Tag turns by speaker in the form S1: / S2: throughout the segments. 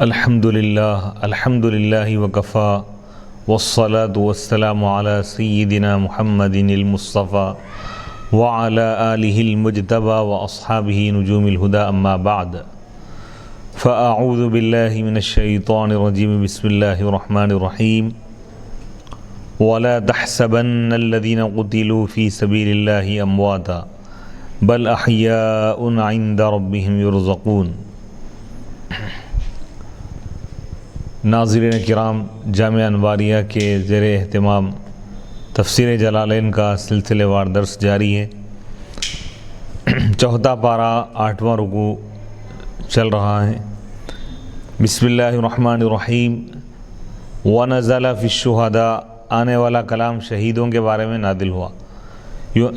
S1: الحمد للہ وکفا والصلاة والسلام علی سیدنا محمد المصطفیٰ وعلی آلہ المجتبى واصحابہ نجوم الہدى اما بعد فاعوذ باللہ من الشیطان الرجیم بسم اللہ الرحمن الرحیم ولا تحسبن الذین قتلوا فی سبیل اللہ امواتا بل احیاء عند ربهم یرزقون۔ ناظرین کرام، جامعہ انواریہ کے زیر اہتمام تفسیر جلالین کا سلسلے وار درس جاری ہے۔ چوتھا پارہ 8واں رکوع چل رہا ہے۔ بسم اللہ الرحمن الرحیم۔ ونزل فی الشہداء، آنے والا کلام شہیدوں کے بارے میں نازل ہوا،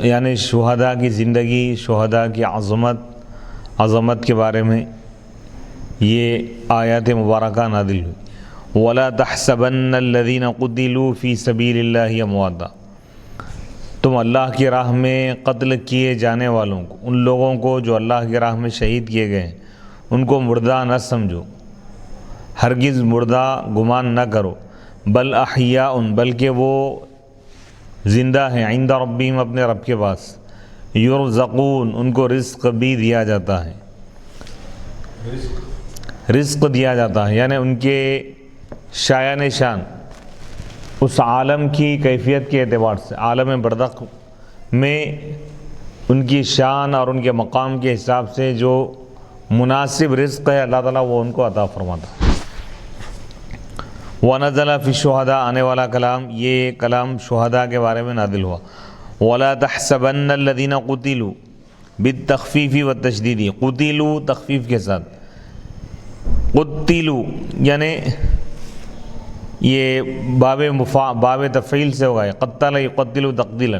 S1: یعنی شہداء کی زندگی، شہداء کی عظمت کے بارے میں یہ آیات مبارکہ نازل ہوئی۔ وَلَا تَحْسَبَنَّ الَّذِينَ قُتِلُوا فِي سَبِيلِ اللَّهِ أَمْوَاتًا، تم اللہ کی راہ میں قتل کیے جانے والوں کو، ان لوگوں کو جو اللہ کی راہ میں شہید کیے گئے ہیں، ان کو مردہ نہ سمجھو، ہرگز مردہ گمان نہ کرو، بل احیاء، بلکہ وہ زندہ ہیں، عند ربہم، اپنے رب کے پاس، یرزقون، ان کو رزق بھی دیا جاتا ہے، رزق دیا جاتا ہے، یعنی ان کے شایان شان اس عالم کی کیفیت کے اعتبار سے، عالم برزخ میں ان کی شان اور ان کے مقام کے حساب سے جو مناسب رزق ہے اللہ تعالیٰ وہ ان کو عطا فرماتا ہے۔ وَنَزَلَ فِي الشُّهَدَاء، آنے والا کلام، یہ کلام شہداء کے بارے میں نازل ہوا۔ وَلَا تَحْسَبَنَّ الَّذِينَ قُتِلُوا، بالتخفیف والتشدید، قتلوا تخفیف کے ساتھ، قتلوا یعنی یہ باب تفعیل سے ہوگا، قتل یقتل تقتیلا،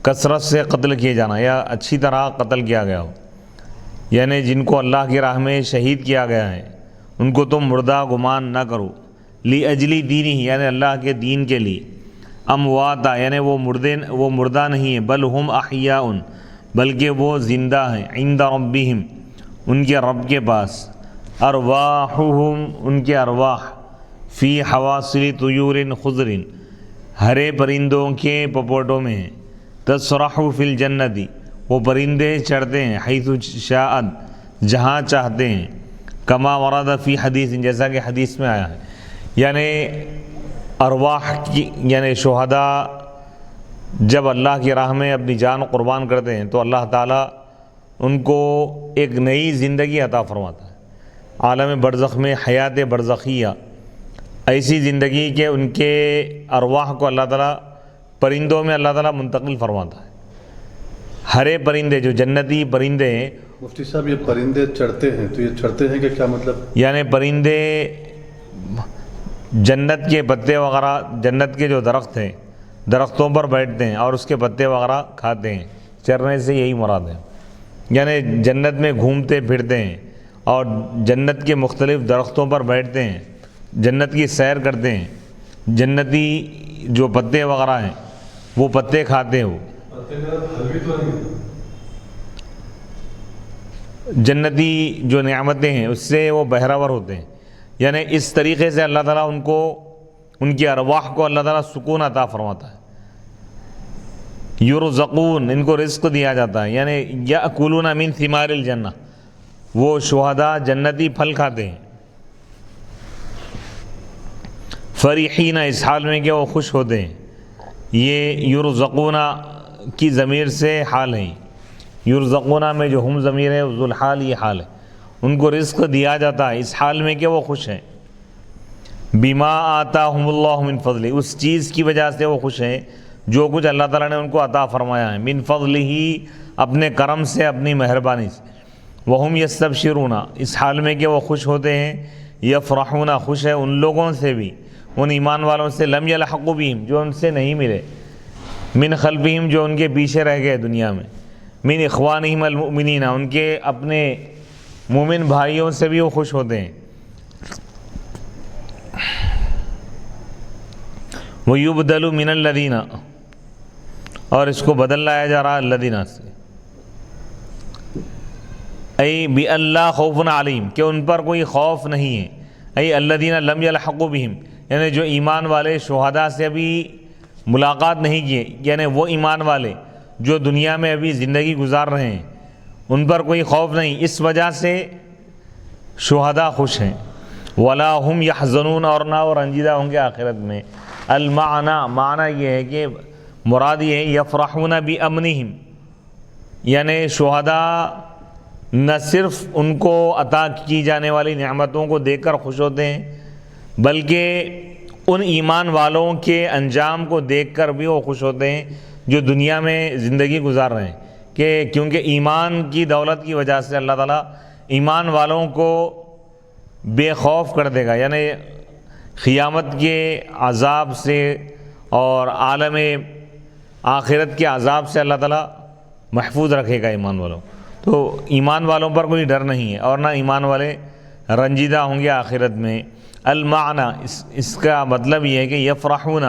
S1: کثرت سے قتل کیے جانا یا اچھی طرح قتل کیا گیا ہو، یعنی جن کو اللہ کی راہ میں شہید کیا گیا ہے ان کو تم مردہ گمان نہ کرو، لاجل دینہ، یعنی اللہ کے دین کے لیے، امواتا یعنی وہ مردہ نہیں ہیں، بل ہم احیاء، بلکہ وہ زندہ ہیں، عند ربہم، ان کے رب کے پاس، ارواحہم، ان کے ارواح، فی حواصل طیور خضر، ہرے پرندوں کے پپوٹوں میں ہیں، تسرح فی الجنت، وہ پرندے چڑھتے ہیں، حیث شاءت، جہاں چاہتے ہیں، کما ورد فی حدیث، جیسا کہ حدیث میں آیا ہے، یعنی ارواح کی، یعنی شہداء جب اللہ کی راہ میں اپنی جان قربان کرتے ہیں تو اللہ تعالیٰ ان کو ایک نئی زندگی عطا فرماتا ہے، عالم برزخ میں حیات برزخیہ، ایسی زندگی کہ ان کے ارواح کو اللہ تعالیٰ پرندوں میں اللہ تعالیٰ منتقل فرماتا ہے۔ ہرے پرندے جو جنتی پرندے ہیں،
S2: مفتی صاحب یہ پرندے چڑھتے ہیں تو یہ چڑھتے ہیں کہ کیا مطلب؟
S1: یعنی پرندے جنت کے پتے وغیرہ، جنت کے جو درخت ہیں، درختوں پر بیٹھتے ہیں اور اس کے پتے وغیرہ کھاتے ہیں، چرنے سے یہی مراد ہے، یعنی جنت میں گھومتے پھرتے ہیں اور جنت کے مختلف درختوں پر بیٹھتے ہیں، جنت کی سیر کرتے ہیں، جنتی جو پتے وغیرہ ہیں وہ پتے کھاتے ہیں، وہ جنتی جو نعمتیں ہیں اس سے وہ بہرور ہوتے ہیں، یعنی اس طریقے سے اللہ تعالیٰ ان کو، ان کی ارواح کو اللہ تعالیٰ سکون عطا فرماتا ہے۔ یرزقون، ان کو رزق دیا جاتا ہے، یعنی یأکلون من ثمار الجنہ، وہ شہداء جنتی پھل کھاتے ہیں، فرحین، اس حال میں کہ وہ خوش ہوتے ہیں، یہ یرزقون کی ضمیر سے حال ہیں، یرزقون میں جو ہم ضمیر ہے ذو الحال، یہ حال ہے، ان کو رزق دیا جاتا ہے اس حال میں کہ وہ خوش ہیں، بما آتاہم اللہ من فضلہ، اس چیز کی وجہ سے وہ خوش ہیں جو کچھ اللہ تعالیٰ نے ان کو عطا فرمایا ہے، من فضلہ، اپنے کرم سے، اپنی مہربانی سے، وہم یستبشرون، اس حال میں کہ وہ خوش ہوتے ہیں، یفرحون، خوش ہے ان لوگوں سے بھی، ان ایمان والوں سے، لم یلحقوا بہم، جو ان سے نہیں ملے، من خلفہم، جو ان کے پیچھے رہ گئے دنیا میں، من اخوانہم المؤمنین، ان کے اپنے مومن بھائیوں سے بھی وہ خوش ہوتے ہیں، وَيُبْدَلُ مِنَ الَّذِينَ، اور اس کو بدل لایا جا رہا الذین سے، ای بِأَلَّا خَوْفٌ عَلَیہِم، کہ ان پر کوئی خوف نہیں ہے، ای الذین لم یلحقوا بہم، یعنی جو ایمان والے شہداء سے ابھی ملاقات نہیں کیے، یعنی وہ ایمان والے جو دنیا میں ابھی زندگی گزار رہے ہیں ان پر کوئی خوف نہیں، اس وجہ سے شہداء خوش ہیں۔ ولا هم یحزنون، اور نہ وہ رنجیدہ ہوں گے آخرت میں۔ معنی یہ ہے کہ مراد یہ ہے یفرحون بامنہم، یعنی شہداء نہ صرف ان کو عطا کی جانے والی نعمتوں کو دیکھ کر خوش ہوتے ہیں، بلکہ ان ایمان والوں کے انجام کو دیکھ کر بھی وہ خوش ہوتے ہیں جو دنیا میں زندگی گزار رہے ہیں، کہ کیونکہ ایمان کی دولت کی وجہ سے اللہ تعالیٰ ایمان والوں کو بے خوف کر دے گا، یعنی قیامت کے عذاب سے اور عالم آخرت کے عذاب سے اللہ تعالیٰ محفوظ رکھے گا ایمان والوں۔ تو ایمان والوں پر کوئی ڈر نہیں ہے، اور نہ ایمان والے رنجیدہ ہوں گے آخرت میں۔ المعنی اس کا مطلب یہ ہے کہ یفرحون،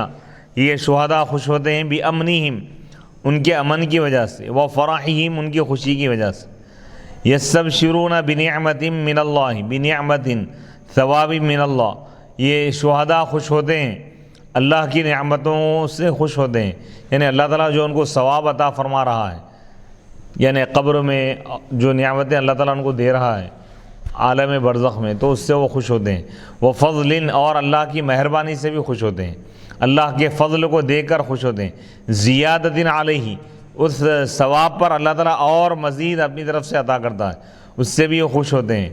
S1: یہ شہداء خوش ہوتے ہیں بامنہم، ان کے امن کی وجہ سے، وفرحہم، ان کی خوشی کی وجہ سے۔ یستبشرون بنعمت من اللہ، بنعمت ثواب من اللہ، یہ شہداء خوش ہوتے ہیں اللہ کی نعمتوں سے خوش ہوتے ہیں، یعنی اللہ تعالیٰ جو ان کو ثواب عطا فرما رہا ہے، یعنی قبر میں جو نعمتیں اللہ تعالیٰ ان کو دے رہا ہے عالم برزخ میں، تو اس سے وہ خوش ہوتے ہیں۔ وفضل، اور اللہ کی مہربانی سے بھی خوش ہوتے ہیں، اللہ کے فضل کو دیکھ کر خوش ہوتے ہیں۔ زیادۃ علیہ، اس ثواب پر اللہ تعالیٰ اور مزید اپنی طرف سے عطا کرتا ہے، اس سے بھی وہ خوش ہوتے ہیں۔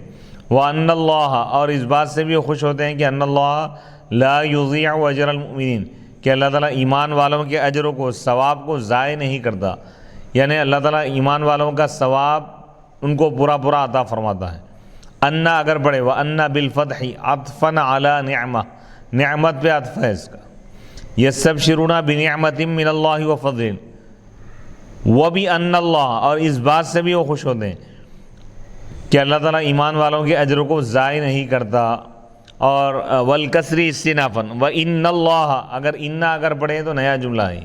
S1: وَأَنَّ اللَّهَ، اور اس بات سے بھی وہ خوش ہوتے ہیں کہ أَنَّ اللَّهَ لَا يُضِيعُ أَجْرَ الْمُؤْمِنِينَ، کہ اللہ تعالیٰ ایمان والوں کے اجر کو، ثواب کو ضائع نہیں کرتا، یعنی اللہ تعالیٰ ایمان والوں کا ثواب ان کو پورا پورا عطا فرماتا ہے۔ اَنَّ اگر پڑھے، وَأَنَّ بِالْفَتْحِ عَطْفًا عَلَى نِعْمَةٍ، نعمت پہ عطف ہے اس کا۔ یستبشرون بنعمت من اللہ وفضل، وَبِأَنَّ اللَّهَ، اور اس بات سے بھی وہ خوش ہوتے ہیں کہ اللہ تعالیٰ ایمان والوں کے اجر کو ضائع نہیں کرتا۔ اور والکسر استنافاً، وَإِنَّ اللَّهَ، اگر پڑھے تو نیا جملہ ہے،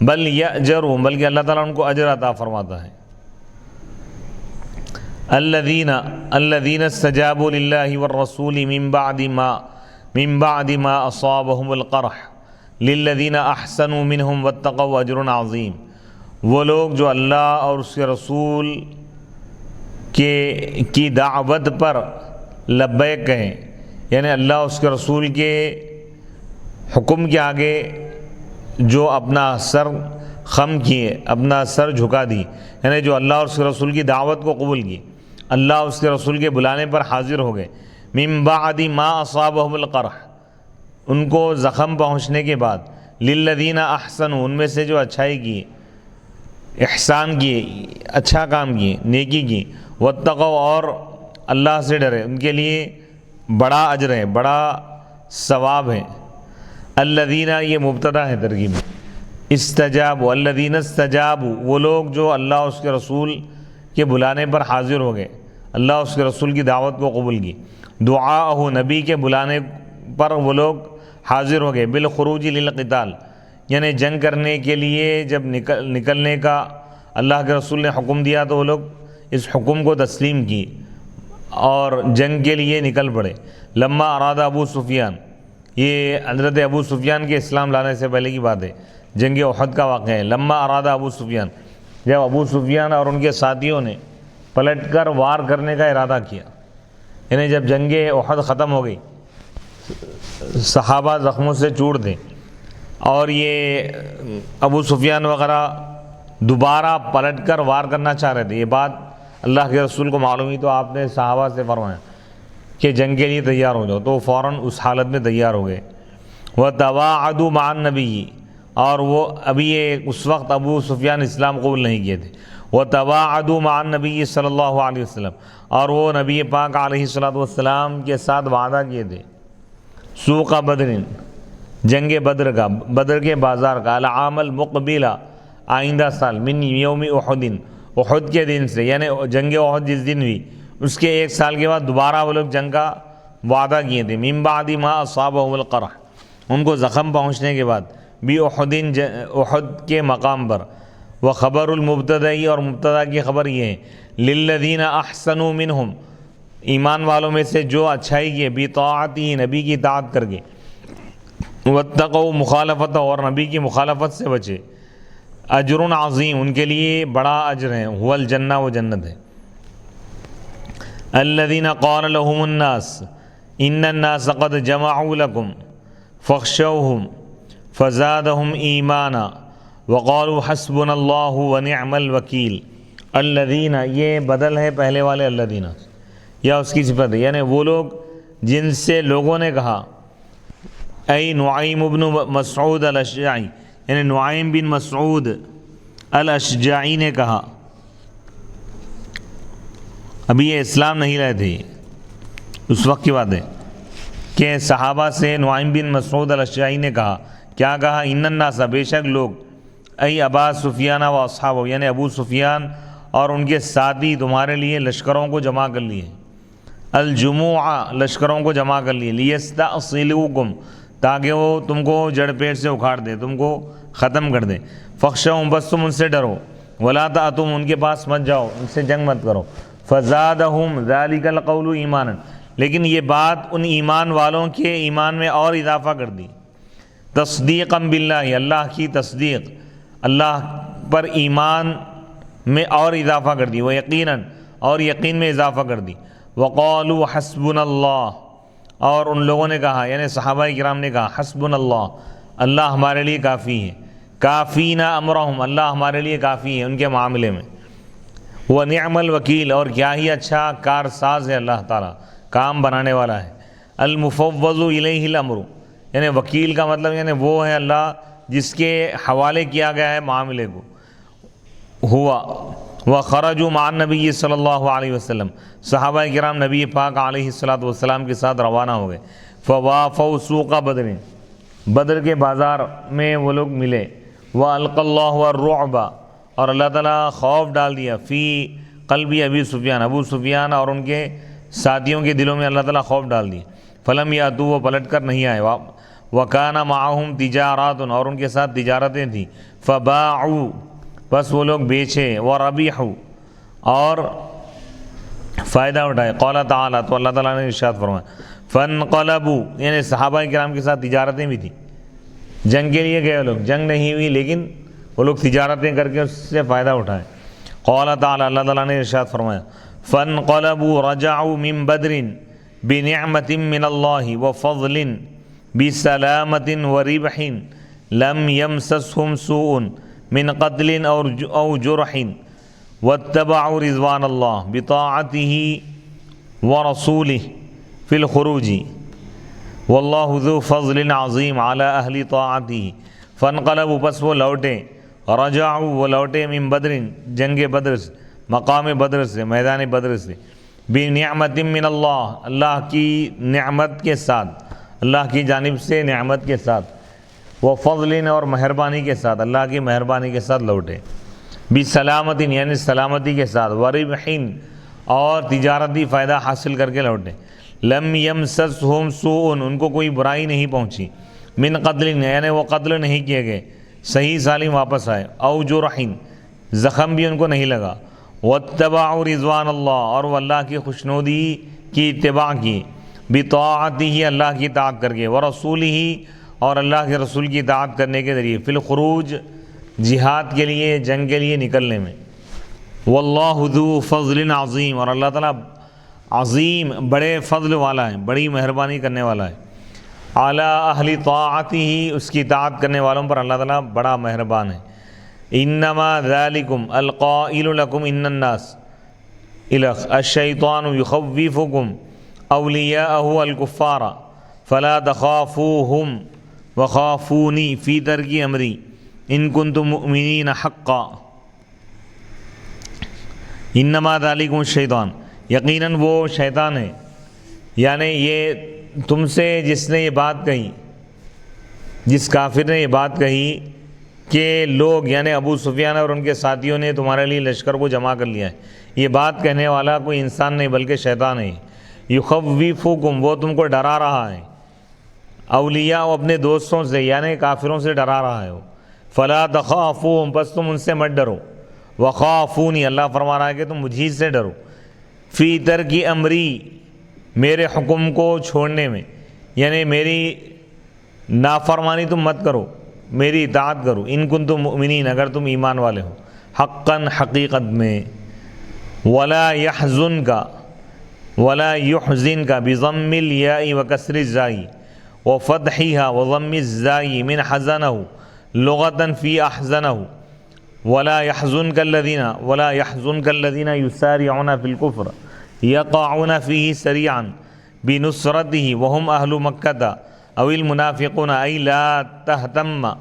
S1: بل یأجرہم، بلکہ اللہ تعالیٰ ان کو اجر عطا فرماتا ہے۔ الذین استجابوا للہ والرسول من بعد ما اصابهم القرح للذین احسنوا منہم واتقوا اجر عظیم، وہ لوگ جو اللہ اور اس کے رسول کی دعوت پر لبیک کہیں، یعنی اللہ اس کے رسول کے حکم کے آگے جو اپنا سر خم کیے، اپنا سر جھکا دی، یعنی جو اللہ اور اس کے رسول کی دعوت کو قبول کی، اللہ اس کے رسول کے بلانے پر حاضر ہو گئے۔ من بعد ما اصابهم القرح، ان کو زخم پہنچنے کے بعد، للذین احسنوا، ان میں سے جو اچھائی کی، احسان کیے، اچھا کام کیے، نیکی کی، واتقوا، اور اللہ سے ڈرے، ان کے لیے بڑا اجر ہے، بڑا ثواب ہے۔ الذین، یہ مبتدا ہے ترغیب میں، استجابوا، الذین استجابوا، وہ لوگ جو اللہ اس کے رسول کے بلانے پر حاضر ہو گئے، اللہ اس کے رسول کی دعوت کو قبول کی، دعاءہ، نبی کے بلانے پر وہ لوگ حاضر ہو گئے، بالخروج للقتال، یعنی جنگ کرنے کے لیے جب نکلنے کا اللہ کے رسول نے حکم دیا تو وہ لوگ اس حکم کو تسلیم کی اور جنگ کے لیے نکل پڑے۔ لما اراد ابو سفیان، یہ حضرت ابو سفیان کے اسلام لانے سے پہلے کی بات ہے، جنگ احد کا واقعہ ہے۔ لما اراد ابو سفیان، جب ابو سفیان اور ان کے ساتھیوں نے پلٹ کر وار کرنے کا ارادہ کیا، یعنی جب جنگ احد ختم ہو گئی، صحابہ زخموں سے چور تھے، اور یہ ابو سفیان وغیرہ دوبارہ پلٹ کر وار کرنا چاہ رہے تھے، یہ بات اللہ کے رسول کو معلوم ہوئی تو آپ نے صحابہ سے فرمایا کہ جنگ کے لیے تیار ہو جاؤ، تو فوراً اس حالت میں تیار ہو گئے۔ وَتَوَاعَدُوا مَعَ النَّبِيِّ، اور وہ ابھی اس وقت ابو سفیان اسلام قبول نہیں کیے تھے۔ وَتَوَاعَدُوا مَعَ النَّبِيِّ صلی اللہ علیہ وسلم، اور وہ نبی پاک علیہ السلام کے ساتھ وعدہ کیے تھے، سوق بدر، جنگ بدر کا، بدر کے بازار کا، العام المقبلہ، آئندہ سال، من یوم احد، احد کے دن سے، یعنی جنگ احد جس دن ہوئی اس کے ایک سال کے بعد دوبارہ وہ لوگ جنگ کا وعدہ کیے تھے۔ من بعد ما اصابهم القرح، ان کو زخم پہنچنے کے بعد، بھی احد کے مقام پر۔ وخبر المبتدئی، اور مبتدا کی خبر یہ ہے، للذین احسنوا منہم، ایمان والوں میں سے جو اچھائی کی بطاعتی نبی کی اطاعت کر کے، واتقوا مخالفت اور نبی کی مخالفت سے بچے، اجر عظیم ان کے لیے بڑا اجر ہے، هو الجنہ وہ جنت ہے۔ الذین قال لهم الناس ان الناس قد جمعوا لكم فاخشوهم فزادهم ایمانا وقالوا حسبنا اللہ ونعم الوکیل۔ الذین یہ بدل ہے پہلے والے الذین، یا اس کی صفت ہے، یعنی وہ لوگ جن سے لوگوں نے کہا، اے نعیم بن مسعود الاشجعی، یعنی نعیم بن مسعود الاشجعی نے کہا، ابھی یہ اسلام نہیں لائے تھے، اس وقت کی بات ہے کہ صحابہ سے نعیم بن مسعود الاشجعی نے کہا، کیا کہا؟ ان الناس بے شک لوگ، ای ابا سفیان و اصحابہ، یعنی ابو سفیان اور ان کے ساتھی تمہارے لیے لشکروں کو جمع کر لیے، الجموع لشکروں کو جمع کر لیے، لیستأصلوکم تاکہ وہ تم کو جڑ پیٹ سے اکھاڑ دے، تم کو ختم کر دے، فخشوہم بس تم ان سے ڈرو، ولا تأتم ان کے پاس مت جاؤ، ان سے جنگ مت کرو، فزادہم ذالک القول ایمانا، لیکن یہ بات ان ایمان والوں کے ایمان میں اور اضافہ کر دی، تصدیقا باللہ اللہ کی تصدیق، اللہ پر ایمان میں اور اضافہ کر دی، وہ یقیناً اور یقین میں اضافہ کر دی، وقالوا حسبنا اللہ اور ان لوگوں نے کہا یعنی صحابہ کرام نے کہا حسبنا اللہ اللہ ہمارے لیے کافی ہے، کافینا امرہم اللہ ہمارے لیے کافی ہے ان کے معاملے میں، ونعم الوکیل اور کیا ہی اچھا کارساز ہے اللہ تعالیٰ، کام بنانے والا ہے، المفوض الیہ الامر یعنی وکیل کا مطلب یعنی وہ ہے اللہ جس کے حوالے کیا گیا ہے معاملے کو، ہوا وخرجوا مع النبی صلی اللہ علیہ وسلم صحابہ کرام نبی پاک علیہ الصلاۃ والسلام کے ساتھ روانہ ہو گئے، فوافوا سوق بدر بدر کے بازار میں وہ لوگ ملے، وَأَلْقَى اللَّهُ الرُّعْبَ اور اللہ تعالیٰ خوف ڈال دیا فی قلبی ابی سفیان ابو سفیان اور ان کے ساتھیوں کے دلوں میں اللہ تعالیٰ خوف ڈال دی، فلم یاتوا وہ پلٹ کر نہیں آئے، وَكَانَ مَعَهُمْ تِجَارَاتٌ اور ان کے ساتھ تجارتیں تھیں، فَبَاعُوا بس وہ لوگ بیچے، وَرَبِحُوا اور فائدہ اٹھائے، قال تعالیٰ تو اللہ تعالیٰ نے ارشاد فرمایا، فَانْقَلَبُوا یعنی صحابہ کرام کے ساتھ تجارتیں بھی تھیں، جنگ کے لیے گئے وہ لوگ، جنگ نہیں ہوئی لیکن وہ لوگ تجارتیں کر کے اس سے فائدہ اٹھائے، قال تعالیٰ اللہ تعالیٰ نے ارشاد فرمایا، فَانْقَلَبُوا رَجَعُوا مِن بَدْرٍ بِنِعْمَةٍ مِّنَ اللَّهِ وَفَضْلٍ بِسَلَامَةٍ وَرِبْحٍ لَمْ يَمْسَسْهُمْ سُوءٌ من قتل او جرح واتبعوا رضوان اللہ بطاعته ورسوله في الخروج واللہ ذو فضل عظیم على اہل طاعته فانقلبوا پس وہ لوٹے، رجعوا وہ لوٹے من بدر جنگ بدر سے، مقام بدر سے، میدان بدر سے، بنعمت من اللہ اللہ کی نعمت کے ساتھ، اللہ کی جانب سے نعمت کے ساتھ، وہ فضل اور مہربانی کے ساتھ، اللہ کی مہربانی کے ساتھ لوٹے، بسلامت یعنی سلامتی کے ساتھ، وربح اور تجارتی فائدہ حاصل کر کے لوٹے، لم یمسسہم سوء ان کو کوئی برائی نہیں پہنچی، من قتل یعنی وہ قتل نہیں کیے گئے، صحیح سالم واپس آئے، او جرح زخم بھی ان کو نہیں لگا، واتبعوا رضوان اللہ اور وہ اللہ کی خوشنودی کی اتباع کی، بطاعتہ اللہ کی اطاعت کر کے، ورسولہ اور اللہ کے رسول کی اطاعت کرنے کے ذریعے، فی الخروج جہاد کے لیے جنگ کے لیے نکلنے میں، واللہ ذو فضل عظیم اور اللہ تعالیٰ عظیم بڑے فضل والا ہے، بڑی مہربانی کرنے والا ہے، اعلی اہل طاعتہ اس کی اطاعت کرنے والوں پر اللہ تعالیٰ بڑا مہربان ہے، انما ذالکم القائل لکم ان الناس الشیطان یخوفکم اولیاءہ الکفار فلا تخافوہم وخافونی فی ترک امری ان کنتم مؤمنین حقا، انما ذالکم الشیطان یقیناً وہ شیطان ہے، یعنی یہ تم سے جس نے یہ بات کہی، جس کافر نے یہ بات کہی کہ لوگ یعنی ابو سفیان اور ان کے ساتھیوں نے تمہارے لیے لشکر کو جمع کر لیا ہے، یہ بات کہنے والا کوئی انسان نہیں بلکہ شیطان ہے، یخوفکم وہ تم کو ڈرا رہا ہے، اولیاء اپنے دوستوں سے یعنی کافروں سے ڈرا رہا ہے وہ، فلا تخافوہم پس تم ان سے مت ڈرو، وخافونی اللہ فرما رہا ہے کہ تم مجھے سے ڈرو، فی ترک امری، میرے حکم کو چھوڑنے میں، یعنی میری نافرمانی تم مت کرو، میری اطاعت کرو، ان کنتم مؤمنین، اگر تم ایمان والے ہو، حقاً حقیقت میں، ولا يحزن کا بضم الیاء وکسر الزائی وفتحها وضم الزائی من حزنہ لغة فی احزنہ، ولا يحزنك الذين يسارعون في الكفر يقعون فيه سريعا بنصرته وهم أهل مكة أو المنافقون أي لا تهتم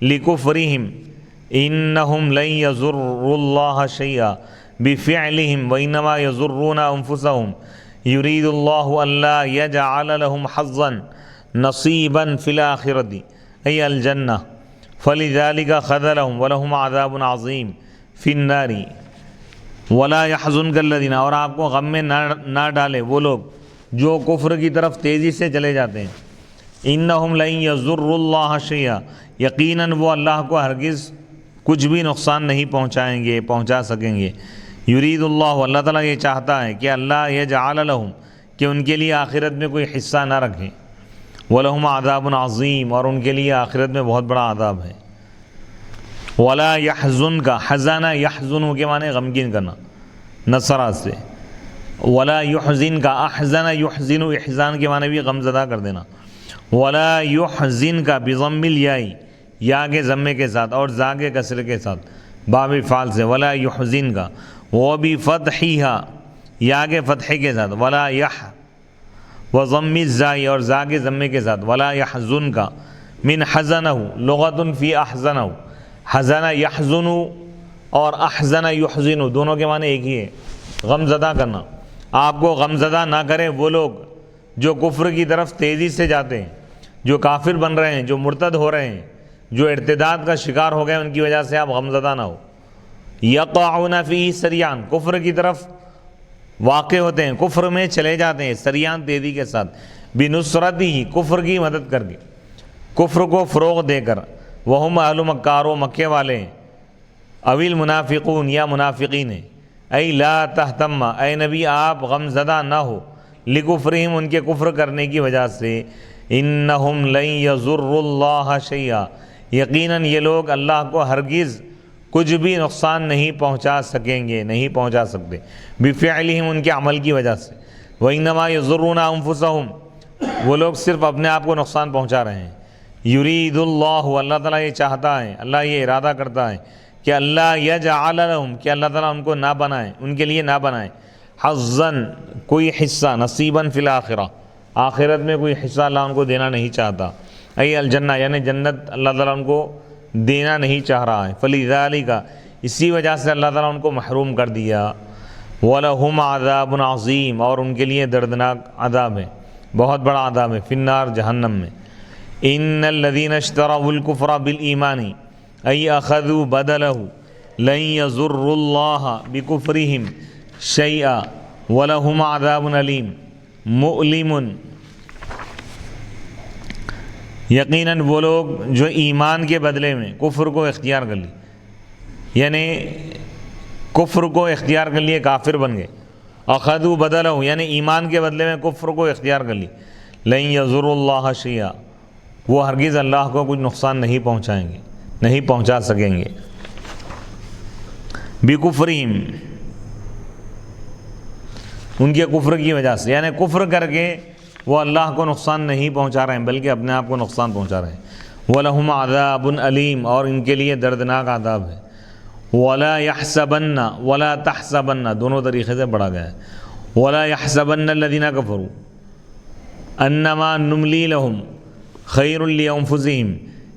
S1: لكفرهم إنهم لن يضروا الله شيئا بفعلهم وإنما يضرون أنفسهم يريد الله ألا يجعل لهم حظا نصيبا في الآخرة أي الجنة فلذلك خذلهم ولهم عذاب عظیم فی النار ولا يحزنك الذين، اور آپ کو غم میں نہ ڈالے وہ لوگ جو کفر کی طرف تیزی سے چلے جاتے ہیں، انہم لن يضروا اللہ شیئا، یقیناً وہ اللہ کو ہرگز کچھ بھی نقصان نہیں پہنچا سکیں گے، یرید اللہ، اللہ تعالیٰ یہ چاہتا ہے کہ اللہ یجعل لہم، کہ ان کے لیے آخرت میں کوئی حصہ نہ رکھیں، وَلَهُمْ عَذَابٌ عَظِيمٌ، اور ان کے لیے آخرت میں بہت بڑا عذاب ہے۔ وَلَا يَحْزُنْكَ، حزن یحزن کے معنی غمگین کرنا، نصرہ سے، وَلَا يُحْزِنْكَ، احزن یحزن، احزان کے معنی بھی غم زدہ کر دینا، وَلَا يُحْزِنْكَ بِضَمِّ الْيَاءِ، یا کے ضمے کے ساتھ اور زا کے کسرے کے ساتھ، باب فعل سے، وَلَا يُحْزِنْكَ، وَبِفَتْحِهَا، یا کے فتحے کے ساتھ، وَلَا وضم الزائی، اور زا کے ضمے کے ساتھ، ولا يحزنك من حزنہ لغۃ فی احزنہ، حزن یحزن اور احزن یحزن دونوں کے معنی ایک ہی ہے، غم زدہ کرنا۔ آپ کو غم زدہ نہ کریں وہ لوگ جو کفر کی طرف تیزی سے جاتے ہیں، جو کافر بن رہے ہیں، جو مرتد ہو رہے ہیں، جو ارتداد کا شکار ہو گئے، ان کی وجہ سے آپ غم زدہ نہ ہو۔ یقعون فیہ سریعان، کفر کی طرف واقع ہوتے ہیں، کفر میں چلے جاتے ہیں سریعان، تیزی کے ساتھ، بنصرتہ، کفر کی مدد کر کے، کفر کو فروغ دے کر، وہم اہل مکہ، و مکے والے ہیں، اویل منافقون، یا منافقین ہیں، ای لا تہتم، اے نبی آپ غم زدہ نہ ہو، لکفرہم، ان کے کفر کرنے کی وجہ سے، انہم لن یضروا اللہ شیئا، یقیناً یہ لوگ اللہ کو ہرگز کچھ بھی نقصان نہیں پہنچا سکیں گے، نہیں پہنچا سکتے، بفعلہم، ان کے عمل کی وجہ سے، وَإِنَّمَا يَضُرُّونَ أَنفُسَهُمْ، وہ لوگ صرف اپنے آپ کو نقصان پہنچا رہے ہیں۔ یرید اللہ، اللہ تعالیٰ یہ چاہتا ہے، اللہ یہ ارادہ کرتا ہے کہ اللہ یجعل لہم، کہ اللہ تعالیٰ ان کو نہ بنائے، ان کے لیے نہ بنائے، حظاً، کوئی حصہ، نصیباً فی الآخرہ، آخرت میں کوئی حصہ اللہ ان کو دینا نہیں چاہتا، ای الجنہ، یعنی جنت اللہ تعالیٰ ان کو دینا نہیں چاہ رہا ہے، فلذالک، اسی وجہ سے اللہ تعالیٰ ان کو محروم کر دیا، وَلَهُمْ عَذَابٌ عَظِيمٌ، اور ان کے لیے دردناک عذاب ہے، بہت بڑا عذاب ہے، فی النار، جہنم میں۔ ان الذین اشتروا الکفر بالایمان ای اخذوا بدلہ لن یضروا اللہ بکفرہم شیئا وَلَهُمْ عَذَابٌ علیم مؤلم، یقیناً وہ لوگ جو ایمان کے بدلے میں کفر کو اختیار کر لی، یعنی کفر کو اختیار کر لیے، کافر بن گئے، اخذوا بدلہ، یعنی ایمان کے بدلے میں کفر کو اختیار کر لی، لن یضروا اللہ شیئا، وہ ہرگز اللہ کو کچھ نقصان نہیں پہنچائیں گے، نہیں پہنچا سکیں گے، بکفرہم، ان کے کفر کی وجہ سے، یعنی کفر کر کے وہ اللہ کو نقصان نہیں پہنچا رہے ہیں بلکہ اپنے آپ کو نقصان پہنچا رہے ہیں۔ وَلَهُمْ عَذَابٌ علیم، اور ان کے لیے دردناک عذاب ہے۔ وَلَا يَحْسَبَنَّ، وَلَا تَحْسَبَنَّ، دونوں طریقے سے پڑھا گیا ہے، وَلَا يَحْسَبَنَّ الَّذِينَ كَفَرُوا أَنَّمَا نُمْلِي لَهُمْ خَيْرٌ لِأَنفُسِهِمْ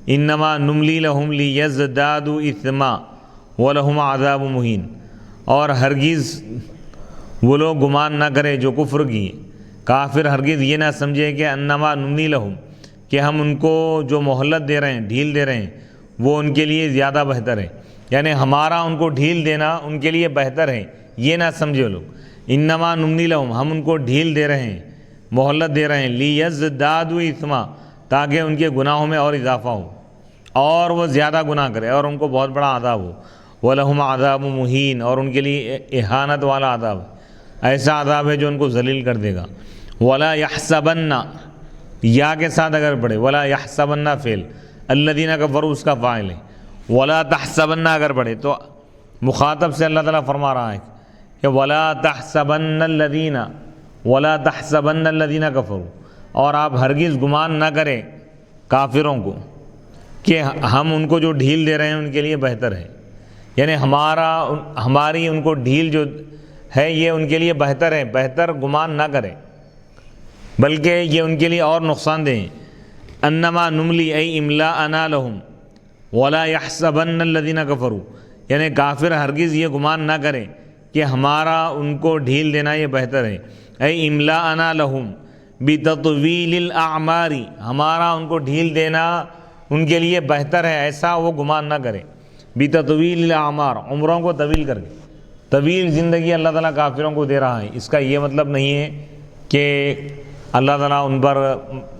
S1: إِنَّمَا نُمْلِي لَهُمْ لِيَزْدَادُوا إِثْمًا وَلَهُمْ عَذَابٌ مُهِينٌ، اور ہرگز وہ لوگ گمان نہ کرے جو کفر کیے، کافر ہرگز یہ نہ سمجھے کہ انما نملی لہم، کہ ہم ان کو جو مہلت دے رہے ہیں، ڈھیل دے رہے ہیں، وہ ان کے لیے زیادہ بہتر ہے، یعنی ہمارا ان کو ڈھیل دینا ان کے لیے بہتر ہے، یہ نہ سمجھے لوگ، انما نملی لہم، ہم ان کو ڈھیل دے رہے ہیں، مہلت دے رہے ہیں، لیزدادوا اثما، تاکہ ان کے گناہوں میں اور اضافہ ہو اور وہ زیادہ گناہ کرے اور ان کو بہت بڑا عذاب ہو۔ وَلَهُمْ عَذَابٌ مُهِينٌ، اور ان کے لیے اہانت والا عذاب ہے۔ ایسا عذاب ہے جو ان کو ذلیل کر دے گا۔ ولا یحسبن، یا کے ساتھ اگر پڑھے ولا یحسبن فعل، الذین کفروا اس کا فاعل ہے، ولا تحسبن اگر پڑھے تو مخاطب سے اللہ تعالیٰ فرما رہا ہے کہ ولا تحسبن الذین، ولا تحسبن الذین کفروا، اور آپ ہرگز گمان نہ کریں کافروں کو کہ ہم ان کو جو ڈھیل دے رہے ہیں ان کے لیے بہتر ہے، یعنی ہماری ان کو ڈھیل جو ہے یہ ان کے لیے بہتر ہے، بہتر گمان نہ کریں، بلکہ یہ ان کے لیے اور نقصان دہ ہیں۔ انما نملی ای املاءنا لہم ولا یحسبن الذین کفروا، یعنی کافر ہرگز یہ گمان نہ کریں کہ ہمارا ان کو ڈھیل دینا یہ بہتر ہے، ای املاءنا لہم بتطویل الاعمار، ہمارا ان کو ڈھیل دینا ان کے لیے بہتر ہے، ایسا وہ گمان نہ کرے۔ بتطویل الاعمار، عمروں کو طویل کر کے، طویل زندگی اللہ تعالیٰ کافروں کو دے رہا ہے، اس کا یہ مطلب نہیں ہے کہ اللہ تعالیٰ ان پر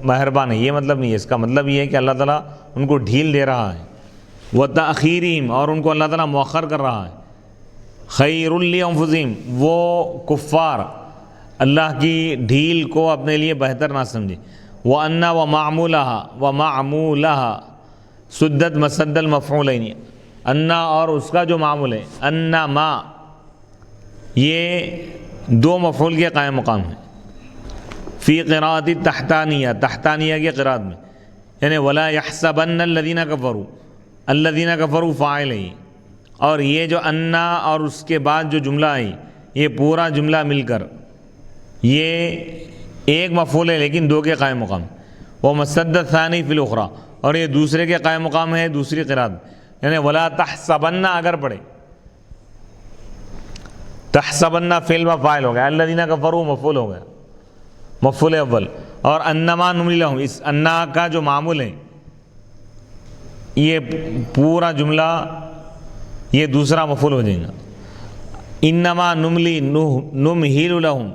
S1: مہربان ہے، یہ مطلب نہیں ہے، اس کا مطلب یہ ہے کہ اللہ تعالیٰ ان کو ڈھیل دے رہا ہے۔ وتأخیرہم، اور ان کو اللہ تعالیٰ مؤخر کر رہا ہے۔ خیر لانفسہم، وہ کفار اللہ کی ڈھیل کو اپنے لیے بہتر نہ سمجھے۔ وَأَنَّ وَمَعْمُولَهَا سدت مسد المفعولین، انا اور اس کا جو معمول ہے، انا ما، یہ دو مفعول کے قائم مقام ہیں۔ فی قراءۃ تحتانیہ، تحتانیہ کے قراءت میں، یعنی ولا یحسبن الذین کفروا، الذین کفروا فاعل ہے، اور یہ جو انا اور اس کے بعد جو جملہ ہے یہ پورا جملہ مل کر یہ ایک مفعول ہے لیکن دو کے قائم مقام۔ وہ مسد ثانی فی الاخری، اور یہ دوسرے کے قائم مقام ہے دوسری قراءت، یعنی ولا تحسبن اگر پڑھے، تحسبن فعل و فاعل ہو گیا، الذین کفروا مفعول ہو گیا، مفعول اول، اور انما نملی لہم، اس انا کا جو معمول ہے یہ پورا جملہ یہ دوسرا مفعول ہو جائے گا۔ انما نملی نمہل لہم،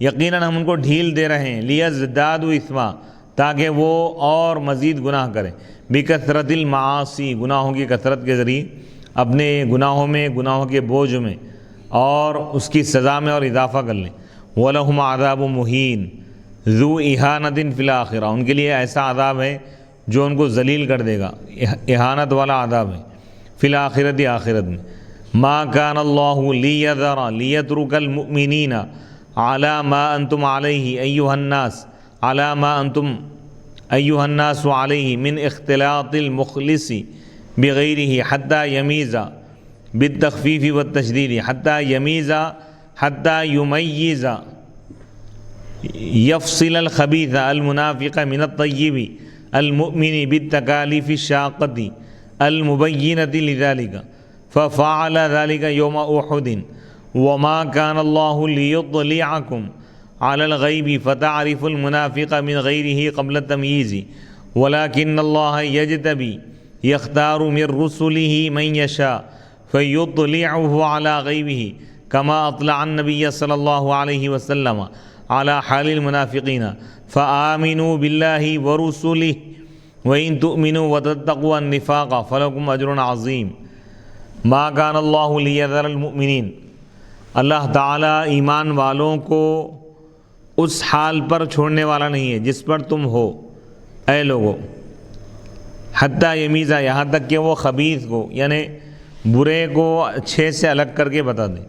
S1: یقیناً ہم ان کو ڈھیل دے رہے ہیں، لیزدادوا اثما، تاکہ وہ اور مزید گناہ کریں، بکثرت المعاصی، گناہوں کی کثرت کے ذریعے اپنے گناہوں میں، گناہوں کے بوجھ میں اور اس کی سزا میں اور اضافہ کر لیں۔ وَلَهُمْ عَذَابٌ مُهِينٌ ذُو إِهَانَةٍ فِي الْآخِرَةِ، ان کے لیے ایسا عذاب ہے جو ان کو ذلیل کر دے گا، اہانت والا عذاب ہے، فی الآخرۃ، آخرت میں۔ ما كان الله ليذر ليترك المؤمنين على ما انتم عليه ايها الناس، على ما انتم ايها الناس عليه من اختلاط المخلص بغيره حتى يميز بالتخفيف والتشديد، حتى يميز يفصل الخبيث المنافق من الطيب المؤمن بالتكاليف الشاقة المبينة لذلك، ففعل ذلك يوم أحد، وما كان الله ليطلعكم على الغيب فتعرف المنافق من غيره قبل التمييز، ولكن الله يجتبي يختار من رسله من يشاء فيطلعه على غيبه، كما أطلع النبي صلى الله عليه وسلم على حال المنافقين، فآمنوا بالله ورسله وإن تؤمنوا وتتقوا النفاق فلكم أجر عظيم۔ ما كان الله ليذر المؤمنين، اللہ تعالیٰ ایمان والوں کو اس حال پر چھوڑنے والا نہیں ہے جس پر تم ہو اے لوگو، حتیٰ یمیزا، یہاں تک کہ وہ خبیث کو یعنی برے کو اچھے سے الگ کر کے بتا دے۔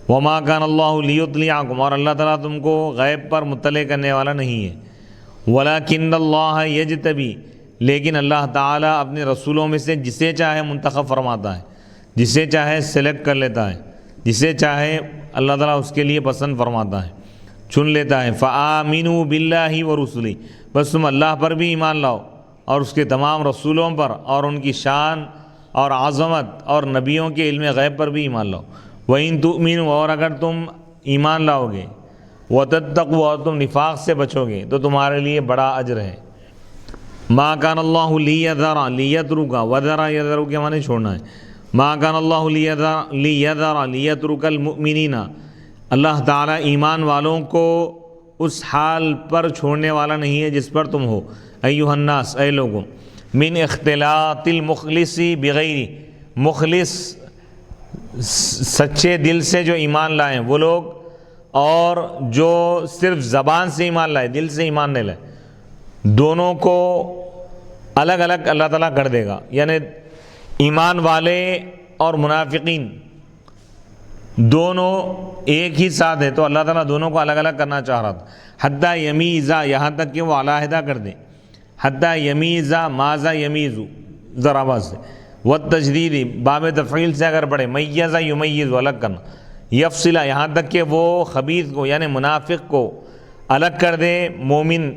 S1: وما كان الله ليطلعكم، اور اللہ تعالیٰ تم کو غیب پر مطلع کرنے والا نہیں ہے۔ ولكن الله يجتبي، لیکن اللہ تعالیٰ اپنے رسولوں میں سے جسے چاہے منتخب فرماتا ہے، جسے چاہے سلیکٹ کر لیتا ہے، جسے چاہے اللہ تعالیٰ اس کے لیے پسند فرماتا ہے، چن لیتا ہے۔ فآمنوا باللہ ورسلہ، بس تم اللہ پر بھی ایمان لاؤ اور اس کے تمام رسولوں پر اور ان کی شان اور عظمت اور نبیوں کے علم غیب پر بھی ایمان لاؤ۔ وَإِن تُؤْمِنُوا، اور اگر تم ایمان لاؤ گے، وَتَتَّقُوا، اور تم نفاق سے بچو گے تو تمہارے لیے بڑا اجر ہے۔ ما كان اللہ لیذر، لیترک، وذر یذر کے معنی چھوڑنا ہے۔ ما كان اللہ لیذر لیترک المؤمنین، اللہ تعالیٰ ایمان والوں کو اس حال پر چھوڑنے والا نہیں ہے جس پر تم ہو، ایھا الناس، اے لوگوں، من اختلاط المخلص بغیر، مخلص سچے دل سے جو ایمان لائیں وہ لوگ، اور جو صرف زبان سے ایمان لائے، دل سے ایمان نہیں لائے، دونوں کو الگ الگ اللہ تعالیٰ کر دے گا. یعنی ایمان والے اور منافقین دونوں ایک ہی ساتھ ہے تو اللہ تعالیٰ دونوں کو الگ الگ کرنا چاہ رہا تھا. حتیٰ یمیزا، یہاں تک کہ وہ علیحدہ کر دیں. حتیٰ یمیزا، مازا یمیزو ضربہ سے، والتجدید باب تفعیل سے اگر پڑھے، میزا یمیز، الگ کرنا. یفصلہ، یہاں تک کہ وہ خبیث کو یعنی منافق کو الگ کر دے مومن،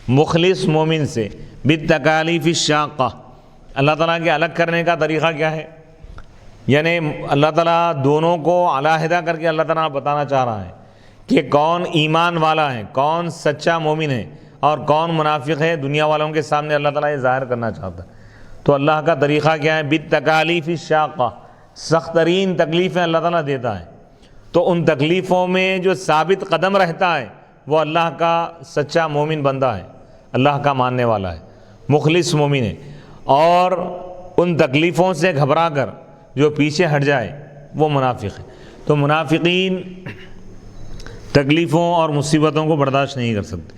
S1: مخلص مومن سے. بالتکالیف الشاقہ، اللہ تعالیٰ کے الگ کرنے کا طریقہ کیا ہے؟ یعنی اللہ تعالیٰ دونوں کو علیحدہ کر کے اللہ تعالیٰ بتانا چاہ رہا ہے کہ کون ایمان والا ہے، کون سچا مومن ہے اور کون منافق ہے. دنیا والوں کے سامنے اللہ تعالیٰ یہ ظاہر کرنا چاہتا ہے. تو اللہ کا طریقہ کیا ہے؟ بالتکالیف الشاقہ، سخت ترین تکلیفیں اللہ تعالیٰ دیتا ہے. تو ان تکلیفوں میں جو ثابت قدم رہتا ہے وہ اللہ کا سچا مومن بندہ ہے، اللہ کا ماننے والا ہے، مخلص مومن ہے. اور ان تکلیفوں سے گھبرا کر جو پیچھے ہٹ جائے وہ منافق ہے. تو منافقین تکلیفوں اور مصیبتوں کو برداشت نہیں کر سکتے.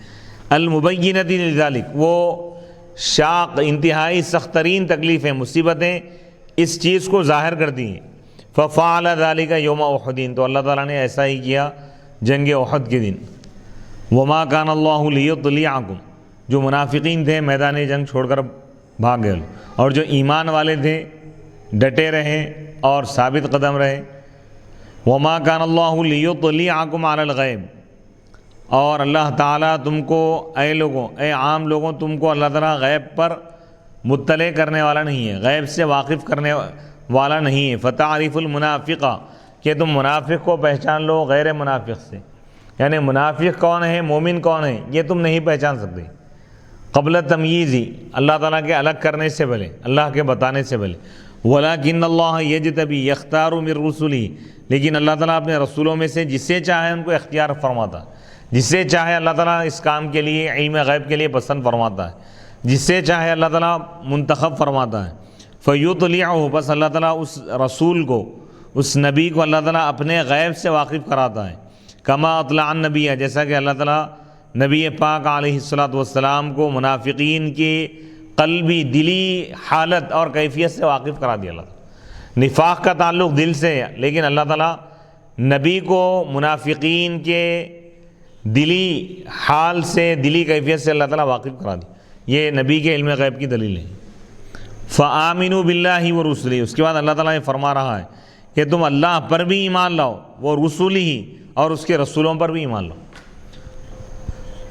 S1: المبینۃ لذالک، وہ شاق انتہائی سخت ترین تکلیفیں، مصیبتیں اس چیز کو ظاہر کرتی ہیں. ففعل ذلک یوم احد، تو اللہ تعالیٰ نے ایسا ہی کیا جنگ احد کے دن. وما کان اللہ لیطلعکم، جو منافقین تھے میدان جنگ چھوڑ کر بھاگ گئے، اور جو ایمان والے تھے ڈٹے رہے اور ثابت قدم رہے. وما کان اللہ لیطلعکم علی الغیب، اور اللہ تعالیٰ تم کو، اے لوگوں، اے عام لوگوں، تم کو اللہ تعالیٰ غیب پر مطلع کرنے والا نہیں ہے، غیب سے واقف کرنے والا نہیں ہے. فتعرف المنافقہ، کہ تم منافق کو پہچان لو غیر منافق سے. یعنی منافق کون ہے، مومن کون ہے، یہ تم نہیں پہچان سکتے. قبل تمییزی، اللہ تعالیٰ کے الگ کرنے سے پہلے، اللہ کے بتانے سے پہلے. ولیکن اللہ یجتبی یختار من رسلہ، لیکن اللہ تعالیٰ اپنے رسولوں میں سے جسے چاہے ان کو اختیار فرماتا ہے. جسے چاہے اللہ تعالیٰ اس کام کے لیے، علم غیب کے لیے پسند فرماتا ہے، جسے چاہے اللہ تعالیٰ منتخب فرماتا ہے. فیطلعہ، بس اللہ تعالیٰ اس رسول کو، اس نبی کو اللہ تعالیٰ اپنے غیب سے واقف کراتا ہے. کما اطلع النبی، جیسا کہ اللہ تعالیٰ نبی پاک علیہ الصلاۃ والسلام کو منافقین کی قلبی، دلی حالت اور کیفیت سے واقف کرا دیا. اللہ تعالیٰ، نفاق کا تعلق دل سے ہے، لیکن اللہ تعالیٰ نبی کو منافقین کے دلی حال سے، دلی کیفیت سے اللہ تعالیٰ واقف کرا دی. یہ نبی کے علم غیب کی دلیل ہے. فآمنوا باللہ ورسلہ، اس کے بعد اللہ تعالیٰ یہ فرما رہا ہے کہ تم اللہ پر بھی ایمان لاؤ، وہ رسولہ، اور اس کے رسولوں پر بھی ایمان لاؤ.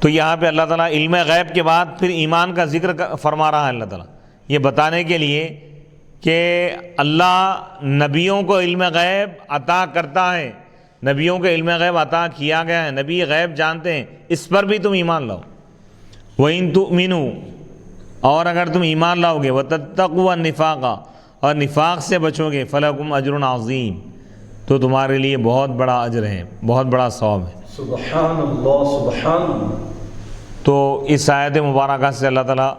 S1: تو یہاں پہ اللہ تعالیٰ علم غیب کے بعد پھر ایمان کا ذکر فرما رہا ہے اللہ تعالیٰ، یہ بتانے کے لیے کہ اللہ نبیوں کو علم غیب عطا کرتا ہے، نبیوں کے علم غیب عطا کیا گیا ہے، نبی غیب جانتے ہیں، اس پر بھی تم ایمان لاؤ. وَإِن تُؤْمِنُوا، اور اگر تم ایمان لاؤ گے، وَتَتَّقُوا النِّفَاقَ، اور نفاق سے بچو گے، فَلَكُمْ أَجْرٌ عَظِيمٌ، تو تمہارے لیے بہت بڑا اجر ہے، بہت بڑا ثواب ہے.
S2: سبحان اللہ، سبحان اللہ.
S1: تو اس آیت مبارکہ سے اللہ تعالیٰ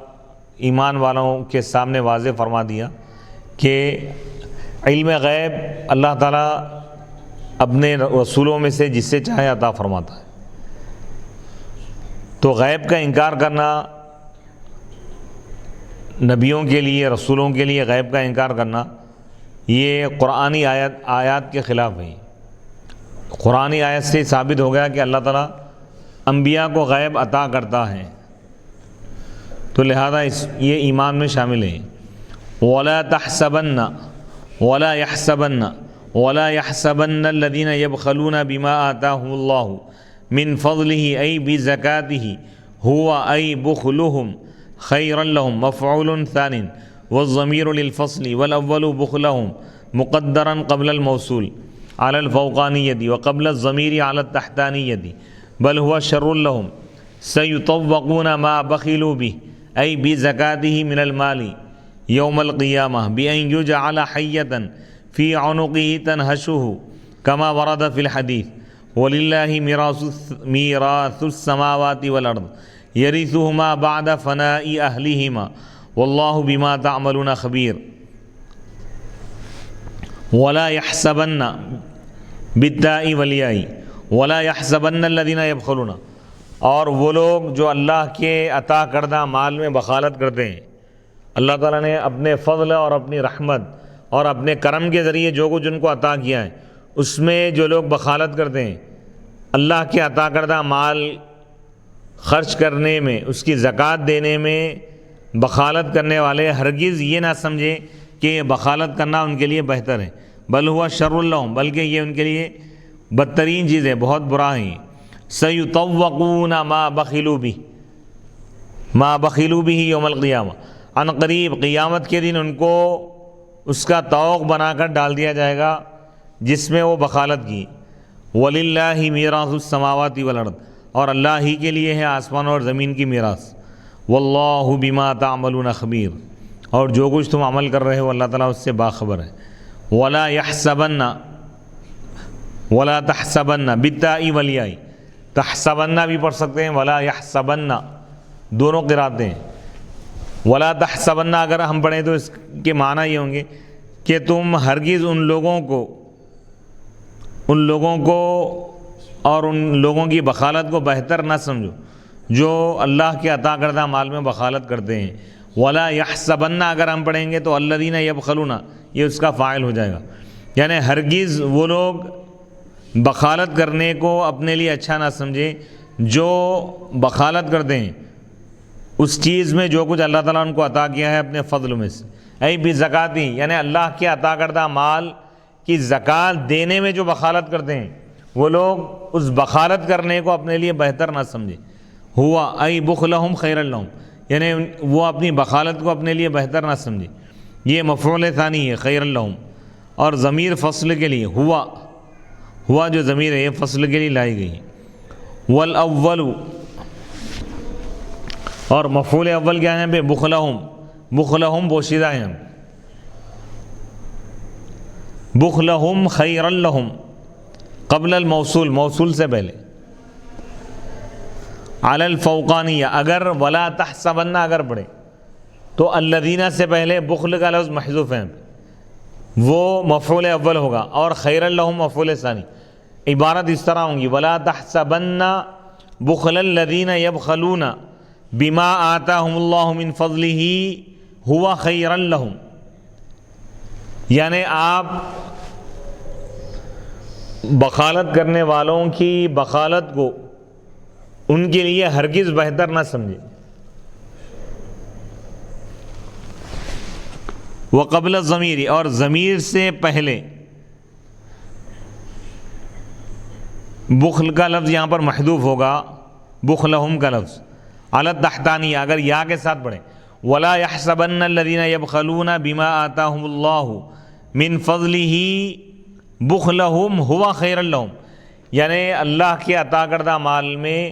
S1: ایمان والوں کے سامنے واضح فرما دیا کہ علم غیب اللہ تعالیٰ اپنے رسولوں میں سے جس سے چاہے عطا فرماتا ہے. تو غیب کا انکار کرنا، نبیوں کے لیے، رسولوں کے لیے غیب کا انکار کرنا، یہ قرآنی آیات کے خلاف ہے. قرآنی آیت سے ثابت ہو گیا کہ اللہ تعالیٰ انبیاء کو غیب عطا کرتا ہے، تو لہذا یہ ایمان میں شامل ہے. وَلَا تَحْسَبَنَّ وَلَا يَحْسَبَنَّ وَلَا يَحْسَبَنَّ الَّذِينَ يَبْخَلُونَ بِمَا آتَاهُمُ اللَّهُ مِنْ فَضْلِهِ أَيْ بِزَكَاتِهِ هُوَ أَيْ بُخْلُهُمْ خَيْرًا لَهُمْ مَفْعُولٌ ثَانٍ والضمير للفصل والأول بخلهم مقدرا قبل الموصول على الفوقانية وقبل الضمير على التحتانية بل هو شر لهم سيطوقون ما بخلوا به أي بزكاته من المال يوم القيامة بأن يجعل حية في عنقه تنهشه كما ورد في الحديث ولله ميراث السماوات والأرض يرثهما بعد فناء أهلهما واللہ بما تعملون خبیر. ولا يحسبن بالتاء والیاء ولا يحسبن الذين يبخلون، اور وہ لوگ جو اللہ کے عطا کردہ مال میں بخالت کرتے ہیں، اللہ تعالیٰ نے اپنے فضل اور اپنی رحمت اور اپنے کرم کے ذریعے جو کچھ ان کو عطا کیا ہے اس میں جو لوگ بخالت کرتے ہیں، اللہ کے عطا کردہ مال خرچ کرنے میں، اس کی زکوٰۃ دینے میں بخالت کرنے والے ہرگز یہ نہ سمجھیں کہ یہ بخالت کرنا ان کے لیے بہتر ہے، بل ہوا شر لہم، بلکہ یہ ان کے لیے بدترین چیز ہے، بہت برا ہے۔ سیطوقون ما بخلوا بہ یوم القیامہ، عن قریب قیامت کے دن ان کو اس کا طوق بنا کر ڈال دیا جائے گا جس میں وہ بخالت کی۔ وَلِلَّهِ مِيرَاثُ السَّمَاوَاتِ وَالْأَرْضِ، اور اللہ ہی کے لیے ہے آسمان اور زمین کی میراث۔ وَاللَّهُ بِمَا تَعْمَلُونَ خَبِيرٌ، اور جو کچھ تم عمل کر رہے ہو اللہ تعالیٰ اس سے باخبر ہے۔ وَلَا يَحْسَبَنَّ وَلَا تَحْسَبَنَّ بِالتَّاءِ وَالْيَاءِ، تحسبن بھی پڑھ سکتے ہیں، وَلَا يَحْسَبَنَّ دونوں قراتیں ہیں۔ وَلَا تَحْسَبَنَّ اگر ہم پڑھیں تو اس کے معنی یہ ہوں گے کہ تم ہرگز ان لوگوں کو اور ان لوگوں کی بخالت کو بہتر نہ سمجھو جو اللہ کے عطا کردہ مال میں بخالت کرتے ہیں۔ وَلَا يَحْسَبَنَّ اگر ہم پڑھیں گے تو الَّذِينَ يَبْخَلُونَ یہ اس کا فاعل ہو جائے گا، یعنی ہرگز وہ لوگ بخالت کرنے کو اپنے لیے اچھا نہ سمجھیں جو بخالت کرتے ہیں اس چیز میں جو کچھ اللہ تعالیٰ ان کو عطا کیا ہے اپنے فضل میں سے۔ ای بزکاتی، یعنی اللہ کے عطا کردہ مال کی زکوٰۃ دینے میں جو بخالت کرتے ہیں وہ لوگ اس بخالت کرنے کو اپنے لیے بہتر نہ سمجھیں۔ ہوا ای بخلہم خیر لہم، یعنی وہ اپنی بخالت کو اپنے لیے بہتر نہ سمجھیں۔ یہ مفعول ثانی ہے خیر لہم، اور ضمیر فصل کے لیے ہوا جو ضمیر ہے یہ فصل کے لیے لائی گئی ہے۔ والاول، اور مفعول اول کیا ہے یہاں پہ؟ بخلہم پوشیدہ ہیں، بخلہم خیر لہم قبل الموصول، موصول سے پہلے، علی الفوقانیہ، اگر ولا تحسبن اگر پڑھے تو الذین سے پہلے بخل کا لفظ محذوف ہے، وہ مفعول اول ہوگا، اور خیر لہم مفعول ثانی۔ عبارت اس طرح ہوں گی ولا تحسبن بخل الذین یبخلون بما آتاہم اللہ من فضلہ ہوا خیر لہم، یعنی آپ بخالت کرنے والوں کی بخالت کو ان کے لیے ہرگز بہتر نہ سمجھے۔ وقبل الضمیر، اور ضمیر سے پہلے بخل کا لفظ یہاں پر محذوف ہوگا، بخلہم کا لفظ علی التحتانیہ اگر یا کے ساتھ پڑھیں، ولا يحسبن الذین یبخلون بما آتاہم اللہ من فضلہ بخلہم ہوا خیر لہم، یعنی اللہ کے عطا کردہ مال میں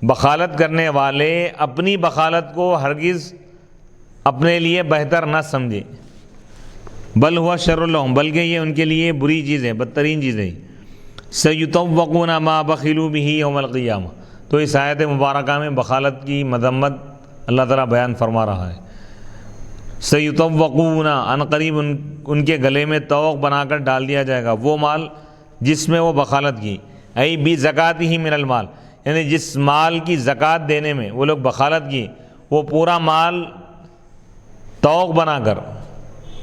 S1: بخالت کرنے والے اپنی بخالت کو ہرگز اپنے لیے بہتر نہ سمجھے، بل ہوا شر لہم، بلکہ یہ ان کے لیے بری چیز ہے، بدترین چیز ہے۔ سیطوقون ما بخلوا بہ یوم القیامہ، تو اس آیت مبارکہ میں بخالت کی مذمت اللہ تعالیٰ بیان فرما رہا ہے۔ سیطوقون، عن قریب ان کے گلے میں طوق بنا کر ڈال دیا جائے گا وہ مال جس میں وہ بخالت کی، ای بزکاتہ من المال، یعنی جس مال کی زکوٰۃ دینے میں وہ لوگ بخالت کی وہ پورا مال طوق بنا کر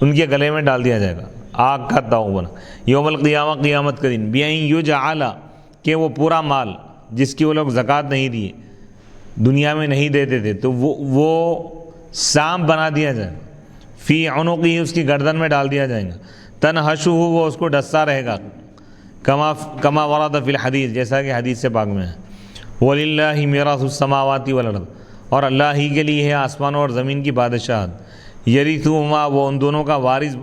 S1: ان کے گلے میں ڈال دیا جائے گا، آگ کا طوق بنا، یوم القیامہ قیامت کے دن، بِأَن یُجْعَلَ، کہ وہ پورا مال جس کی وہ لوگ زکوٰۃ نہیں دیے، دنیا میں نہیں دیتے تھے، تو وہ سام بنا دیا جائے گا، فی عنقہ، اس کی گردن میں ڈال دیا جائے گا، تنحشہ، وہ اس کو ڈستا رہے گا، کما ورد فی الحدیث، جیسا کہ حدیث سے پاک میں ہے۔ وَلِلَّهِ مِيرَاثُ السَّمَاوَاتِ وَالْأَرْضِ، اور اللہ ہی کے لیے ہے آسمانوں اور زمین کی بادشاہت، یرثہما، وہ ان دونوں کا وارث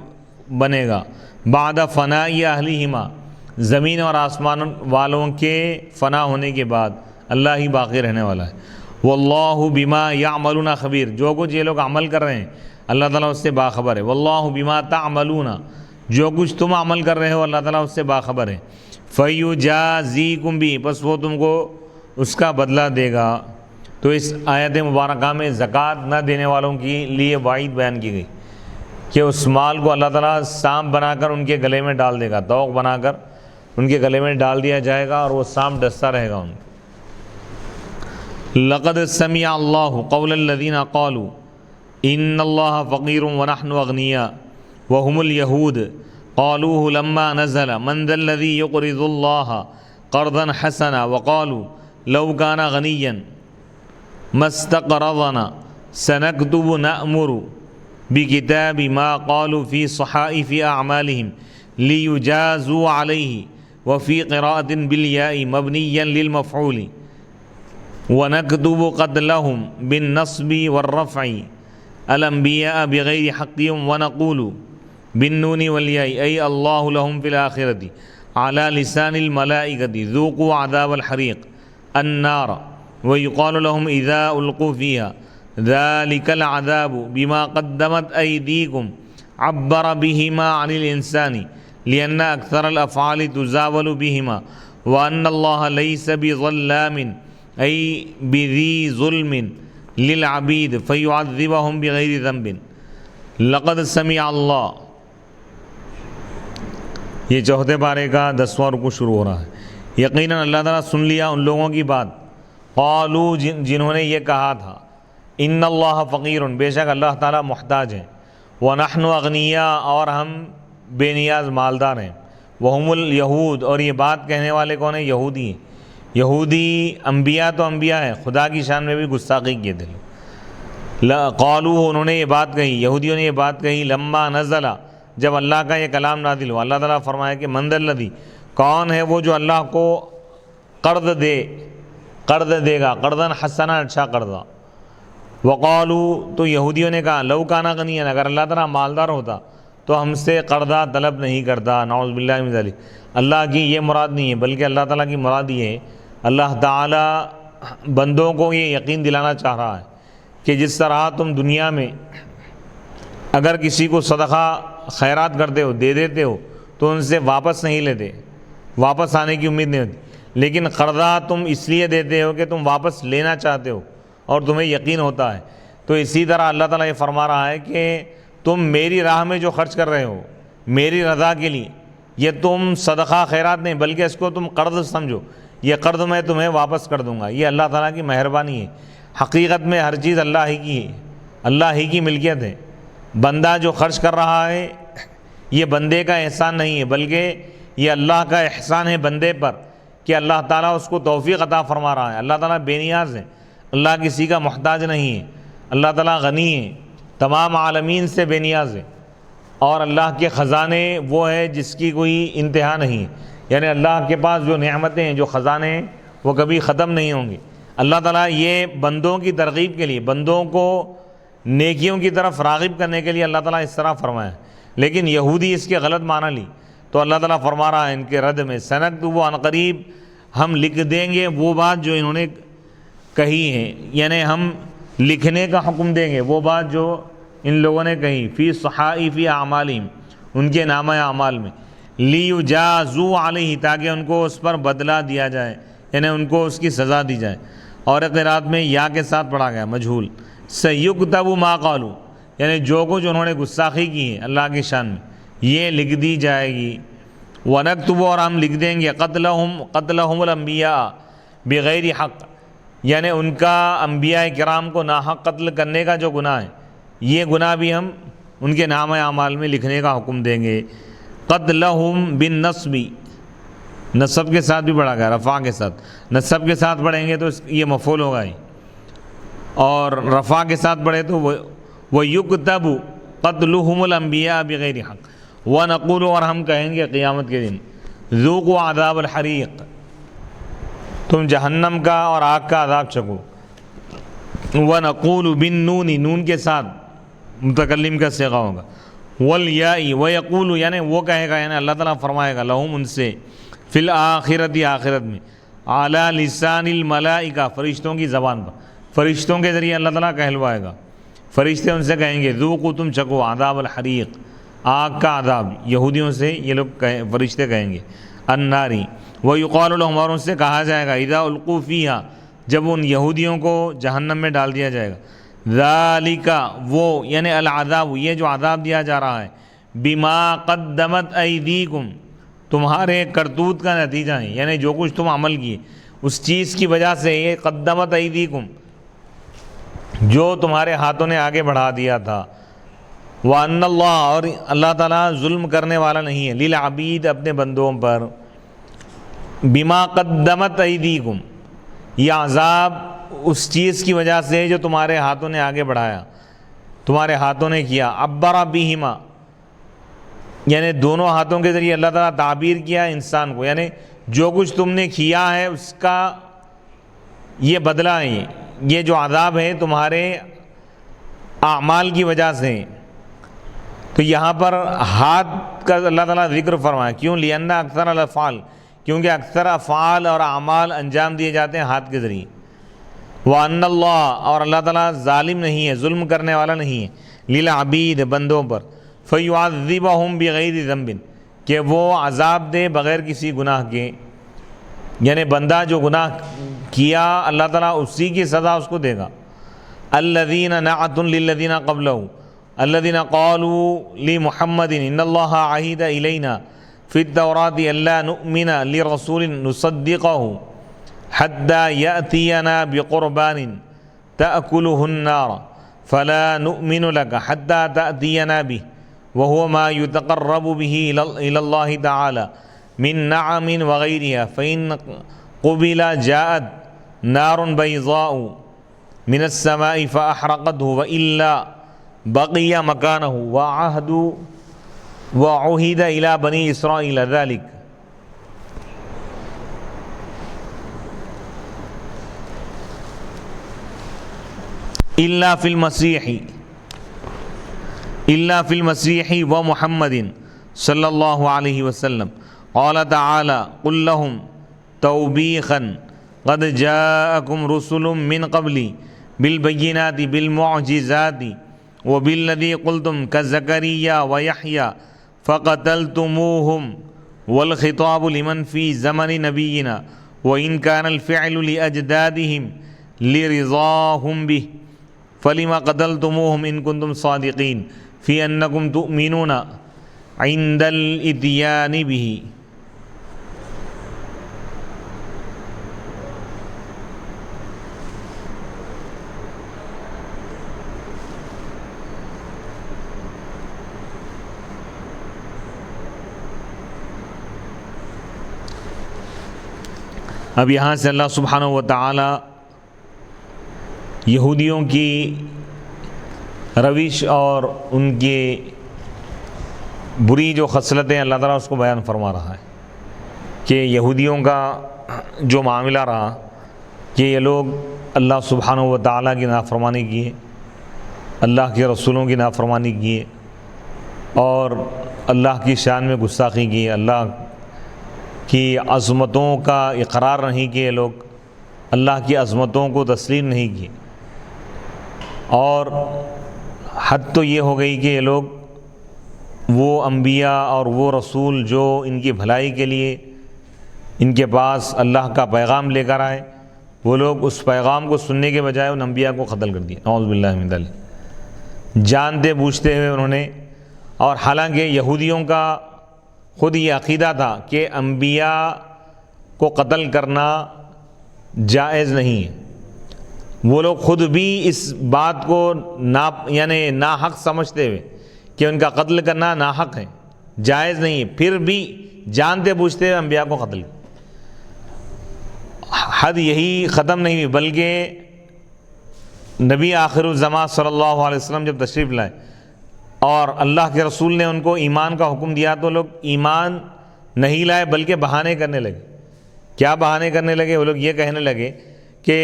S1: بنے گا، بعد فناء اہلہما، زمین اور آسمان والوں کے فنا ہونے کے بعد اللہ ہی باقی رہنے والا ہے۔ واللہ بما یعملون خبیر، جو کچھ یہ لوگ عمل کر رہے ہیں اللہ تعالیٰ اس سے باخبر ہے۔ واللہ بما تعملون، جو کچھ تم عمل کر رہے ہو اللہ تعالیٰ اس سے باخبر ہے۔ فیجازیکم بھی، پس وہ تم کو اس کا بدلہ دے گا۔ تو اس آیت مبارکہ میں زکوٰۃ نہ دینے والوں کے لیے وعید بیان کی گئی کہ اس مال کو اللہ تعالیٰ سانپ بنا کر ان کے گلے میں ڈال دے گا، طوق بنا کر ان کے گلے میں ڈال دیا جائے گا اور وہ سانپ ڈستا رہے گا ان کو۔ لقد سمع اللہ قول الذین قالوا ان اللہ فقیر ونحن اغنیاء وهم اليہود قالوه لما نزل من ذا الذی یقرض اللہ قرضا حسنا وقالوا لو كان غنیا ما استقرضنا سنكتب نأمر بكتاب ما قالوا في صحائف أعمالهم ليجازوا عليه وفي قراءة بالياء مبنيا للمفعول ونكتب قتلهم بالنصب والرفع الأنبياء بغير حقهم ونقول بالنون والياء أي الله لهم في الآخرة على لسان الملائكة ذوقوا عذاب الحريق النار ويقال لهم إذا ألقوا فيها ذلك العذاب بما قدمت أيديكم عبر بهما عن الإنسان لأن أكثر الأفعال تزاول بهما وأن الله ليس بظلام أي بذي ظلم للعبيد فيعذبهم بغير ذنب لقد سمع الله۔ یہ چوتھے پارے کا 10واں رکوع شروع ہو رہا ہے۔ یقیناً اللہ تعالیٰ سن لیا ان لوگوں کی بات، قالو جنہوں نے یہ کہا تھا، ان اللہ فقیر، بے شک اللہ تعالیٰ محتاج ہیں، ونحن اغنیاء، اور ہم بے نیاز مالدار ہیں، وہم الیہود، اور یہ بات کہنے والے کون ہیں؟ یہودی ہیں۔ یہودی انبیاء تو انبیاء ہیں، خدا کی شان میں بھی گستاخی کیے تھے لوگ۔ قالو، انہوں نے یہ بات کہی، یہودیوں نے یہ بات کہی، لما نزل، جب اللہ کا یہ کلام نازل ہوا، اللہ تعالیٰ فرمایا کہ من ذا الذی، کون ہے وہ جو اللہ کو قرض دے گا، قرضاً حسنا، اچھا قرضہ۔ وقالو، تو یہودیوں نے کہا، لو کانا غنیاً، اگر اللہ تعالیٰ مالدار ہوتا تو ہم سے قرضہ طلب نہیں کرتا، نعوذ باللہ من ذلک۔ اللہ کی یہ مراد نہیں ہے، بلکہ اللہ تعالیٰ کی مراد یہ ہے، اللہ تعالیٰ بندوں کو یہ یقین دلانا چاہ رہا ہے کہ جس طرح تم دنیا میں اگر کسی کو صدقہ خیرات کرتے ہو، دے دیتے ہو، تو ان سے واپس نہیں لیتے، واپس آنے کی امید نہیں ہوتی، لیکن قرضہ تم اس لیے دیتے ہو کہ تم واپس لینا چاہتے ہو اور تمہیں یقین ہوتا ہے، تو اسی طرح اللہ تعالیٰ یہ فرما رہا ہے کہ تم میری راہ میں جو خرچ کر رہے ہو میری رضا کے لیے، یہ تم صدقہ خیرات نہیں بلکہ اس کو تم قرض سمجھو، یہ قرض میں تمہیں واپس کر دوں گا۔ یہ اللہ تعالیٰ کی مہربانی ہے، حقیقت میں ہر چیز اللہ ہی کی ہے، اللہ ہی کی ملکیت ہے۔ بندہ جو خرچ کر رہا ہے یہ بندے کا احسان نہیں ہے، بلکہ یہ اللہ کا احسان ہے بندے پر کہ اللہ تعالیٰ اس کو توفیق عطا فرما رہا ہے۔ اللہ تعالیٰ بے نیاز ہے، اللہ کسی کا محتاج نہیں ہے، اللہ تعالیٰ غنی ہے، تمام عالمین سے بے نیاز ہے، اور اللہ کے خزانے وہ ہے جس کی کوئی انتہا نہیں ہے، یعنی اللہ کے پاس جو نعمتیں ہیں، جو خزانے ہیں، وہ کبھی ختم نہیں ہوں گے۔ اللہ تعالیٰ یہ بندوں کی ترغیب کے لیے، بندوں کو نیکیوں کی طرف راغب کرنے کے لیے اللہ تعالیٰ اس طرح فرمایا ہے، لیکن یہودی اس کے غلط معنی لی، تو اللہ تعالیٰ فرما رہا ہے ان کے رد میں، سنکتب عن قریب، ہم لکھ دیں گے وہ بات جو انہوں نے کہی ہے، یعنی ہم لکھنے کا حکم دیں گے وہ بات جو ان لوگوں نے کہی، فی صحائف اعمالہم، ان کے نامہ اعمال میں، لیجازوا علیہ، تاکہ ان کو اس پر بدلہ دیا جائے، یعنی ان کو اس کی سزا دی جائے۔ اور قرات میں یا کے ساتھ پڑھا گیا مجہول، سیکتب ما قالوا، یعنی جو کچھ انہوں نے گستاخی کی ہے اللہ کی شان میں یہ لکھ دی جائے گی۔ ونکتب، اور ہم لکھ دیں گے، قتلہم الانبیاء بغیر حق، یعنی ان کا انبیاء کرام کو ناحق قتل کرنے کا جو گناہ ہے یہ گناہ بھی ہم ان کے نامہ اعمال میں لکھنے کا حکم دیں گے۔ قتلہم بالنصب، نصب کے ساتھ بھی پڑھا گیا، رفع کے ساتھ، نصب کے ساتھ پڑھیں گے تو یہ مفعول ہوگا ہی، اور رفع کے ساتھ پڑھے تو وَيُكْتَبُ قَتْلُهُمُ الْأَنْبِيَاءَ بِغَيْرِ حَقٍّ، وَنَقُولُ، اور ہم کہیں گے قیامت کے دن، ذُوقُوا عَذَابَ الْحَرِيقِ، تم جہنم کا اور آگ کا عذاب چکو۔ وَنَقُولُ بِالنُّونِ، نون کے ساتھ متکلم کا صیغہ ہوگا، وَالْيَاءِ، وَيَقُولُ، یعنی وہ کہے گا، یعنی اللہ تعالیٰ فرمائے گا، لہم، ان سے، فی الآخرۃ، آخرت میں، علی لسان الملائکہ، فرشتوں کی زبان پر، فرشتوں کے ذریعے اللہ تعالیٰ کہلوائے گا، فرشتے ان سے کہیں گے، ذوقوا، تم چکو، عذاب الحریق، آگ کا عذاب، یہودیوں سے یہ لوگ فرشتے کہیں گے، الناری، وَيُقَالُ لَهُمْ، اور ان سے کہا جائے گا، اذا القوا فیہا، جب ان یہودیوں کو جہنم میں ڈال دیا جائے گا، ذالک، وہ یعنی العذاب، یہ جو عذاب دیا جا رہا ہے، بما قدمت ایدیکم، تمہارے کرتوت کا نتیجہ ہیں، یعنی جو کچھ تم عمل کیے اس چیز کی وجہ سے، یہ قدمت ایدیکم، جو تمہارے ہاتھوں نے آگے بڑھا دیا تھا، وَأَنَّ اللَّهَ، اور اللہ تعالیٰ ظلم کرنے والا نہیں ہے، لِلْعَبِيدِ، اپنے بندوں پر، بِمَا قَدَّمَتْ ایدیکم، یہ عذاب اس چیز کی وجہ سے جو تمہارے ہاتھوں نے آگے بڑھایا، تمہارے ہاتھوں نے کیا، عبّرَ بِہِمَا، یعنی دونوں ہاتھوں کے ذریعے اللہ تعالیٰ تعبیر کیا انسان کو، یعنی جو کچھ تم نے کیا ہے اس کا یہ بدلہ ہے، یہ جو عذاب ہے تمہارے اعمال کی وجہ سے۔ تو یہاں پر ہاتھ کا اللہ تعالیٰ ذکر فرمایا، کیوں؟ لِأَنَّ اکثر الافعال، کیونکہ اکثر افعال اور اعمال انجام دیے جاتے ہیں ہاتھ کے ذریعے۔ وَأَنَّ اللَّهَ، اور اللہ تعالیٰ ظالم نہیں ہے، ظلم کرنے والا نہیں ہے، لِلْعَبِيدِ، بندوں پر، فَيُعَذِّبَهُمْ بِغَيْرِ ذَنْبٍ، کہ وہ عذاب دے بغیر کسی گناہ کے، یعنی بندہ جو گناہ کیا اللہ تعالیٰ اسی کی سزا اس کو دے گا۔ الَّذِينَ نَعَتٌ لِلَّذِينَ قَبْلَهُ الَّذِينَ قَالُوا لِمُحَمَّدٍ إِنَّ اللَّهَ عَهِدَ إِلَيْنَا فِي التَّوْرَاةِ أَلَّا نُؤْمِنَ لِرَسُولٍ نُصَدِّقَهُ حَتَّى يَأْتِيَنَا بِقُرْبَانٍ تَأْكُلُهُ النَّارُ فَلَا نُؤْمِنُ لَكَ حَتَّى تَأْتِيَنَا بِهِ وَهُوَ مَا يُتَقَرَّبُ بِهِ إِلَى اللَّهِ تَعَالَى مِن نَعَمٍ وَغَيْرِهَا فَإِنْ قُبِلَ جَاءَتْ نَارٌ بَيْضَاءُ مِنَ السَّمَاءِ فَأَحْرَقَتْهُ وَإِلَّا بَقِيَ مَكَانَهُ وَعُهِدَ إِلَى بَنِي إِسْرَائِيلَ ذَلِكَ۔ إِلَّا فِي الْمَسِيحِ وَمُحَمَّدٍ صلی اللہ علیہ وسلم۔ قال تعالی قل لهم توبیخا قد جاءکم رسل من قبلی بالبینات بالمعجزات وبالذی قلتم كزكريا ويحيى فقتلتموهم والخطاب لمن في زمن نبينا وإن كان الفعل لأجدادهم لرضاهم به فلما قتلتموهم إن كنتم صادقين في أنكم تؤمنون عند الاتيان به۔ اب یہاں سے اللہ سبحانہ و تعالی یہودیوں کی روش اور ان کی بری جو خصلتیں اللہ تعالیٰ اس کو بیان فرما رہا ہے کہ یہودیوں کا جو معاملہ رہا کہ یہ لوگ اللہ سبحانہ و تعالیٰ کی نافرمانی کیے، اللہ کے رسولوں کی نافرمانی کیے اور اللہ کی شان میں گستاخی کی، اللہ کی عظمتوں کا اقرار نہیں کیے، لوگ اللہ کی عظمتوں کو تسلیم نہیں کیے، اور حد تو یہ ہو گئی کہ یہ لوگ وہ انبیاء اور وہ رسول جو ان کی بھلائی کے لیے ان کے پاس اللہ کا پیغام لے کر آئے، وہ لوگ اس پیغام کو سننے کے بجائے ان انبیاء کو قتل کر دیا، نعوذ باللہ من ذلک، جانتے بوجھتے ہوئے انہوں نے۔ اور حالانکہ یہودیوں کا خود یہ عقیدہ تھا کہ انبیاء کو قتل کرنا جائز نہیں ہے، وہ لوگ خود بھی اس بات کو یعنی ناحق سمجھتے ہوئے کہ ان کا قتل کرنا ناحق ہے، جائز نہیں ہے، پھر بھی جانتے بوجھتے ہوئے انبیاء کو قتل کیا۔ حد یہی ختم نہیں ہوئی بلکہ نبی آخر الزمان صلی اللہ علیہ وسلم جب تشریف لائے اور اللہ کے رسول نے ان کو ایمان کا حکم دیا تو لوگ ایمان نہیں لائے بلکہ بہانے کرنے لگے۔ کیا بہانے کرنے لگے؟ وہ لوگ یہ کہنے لگے کہ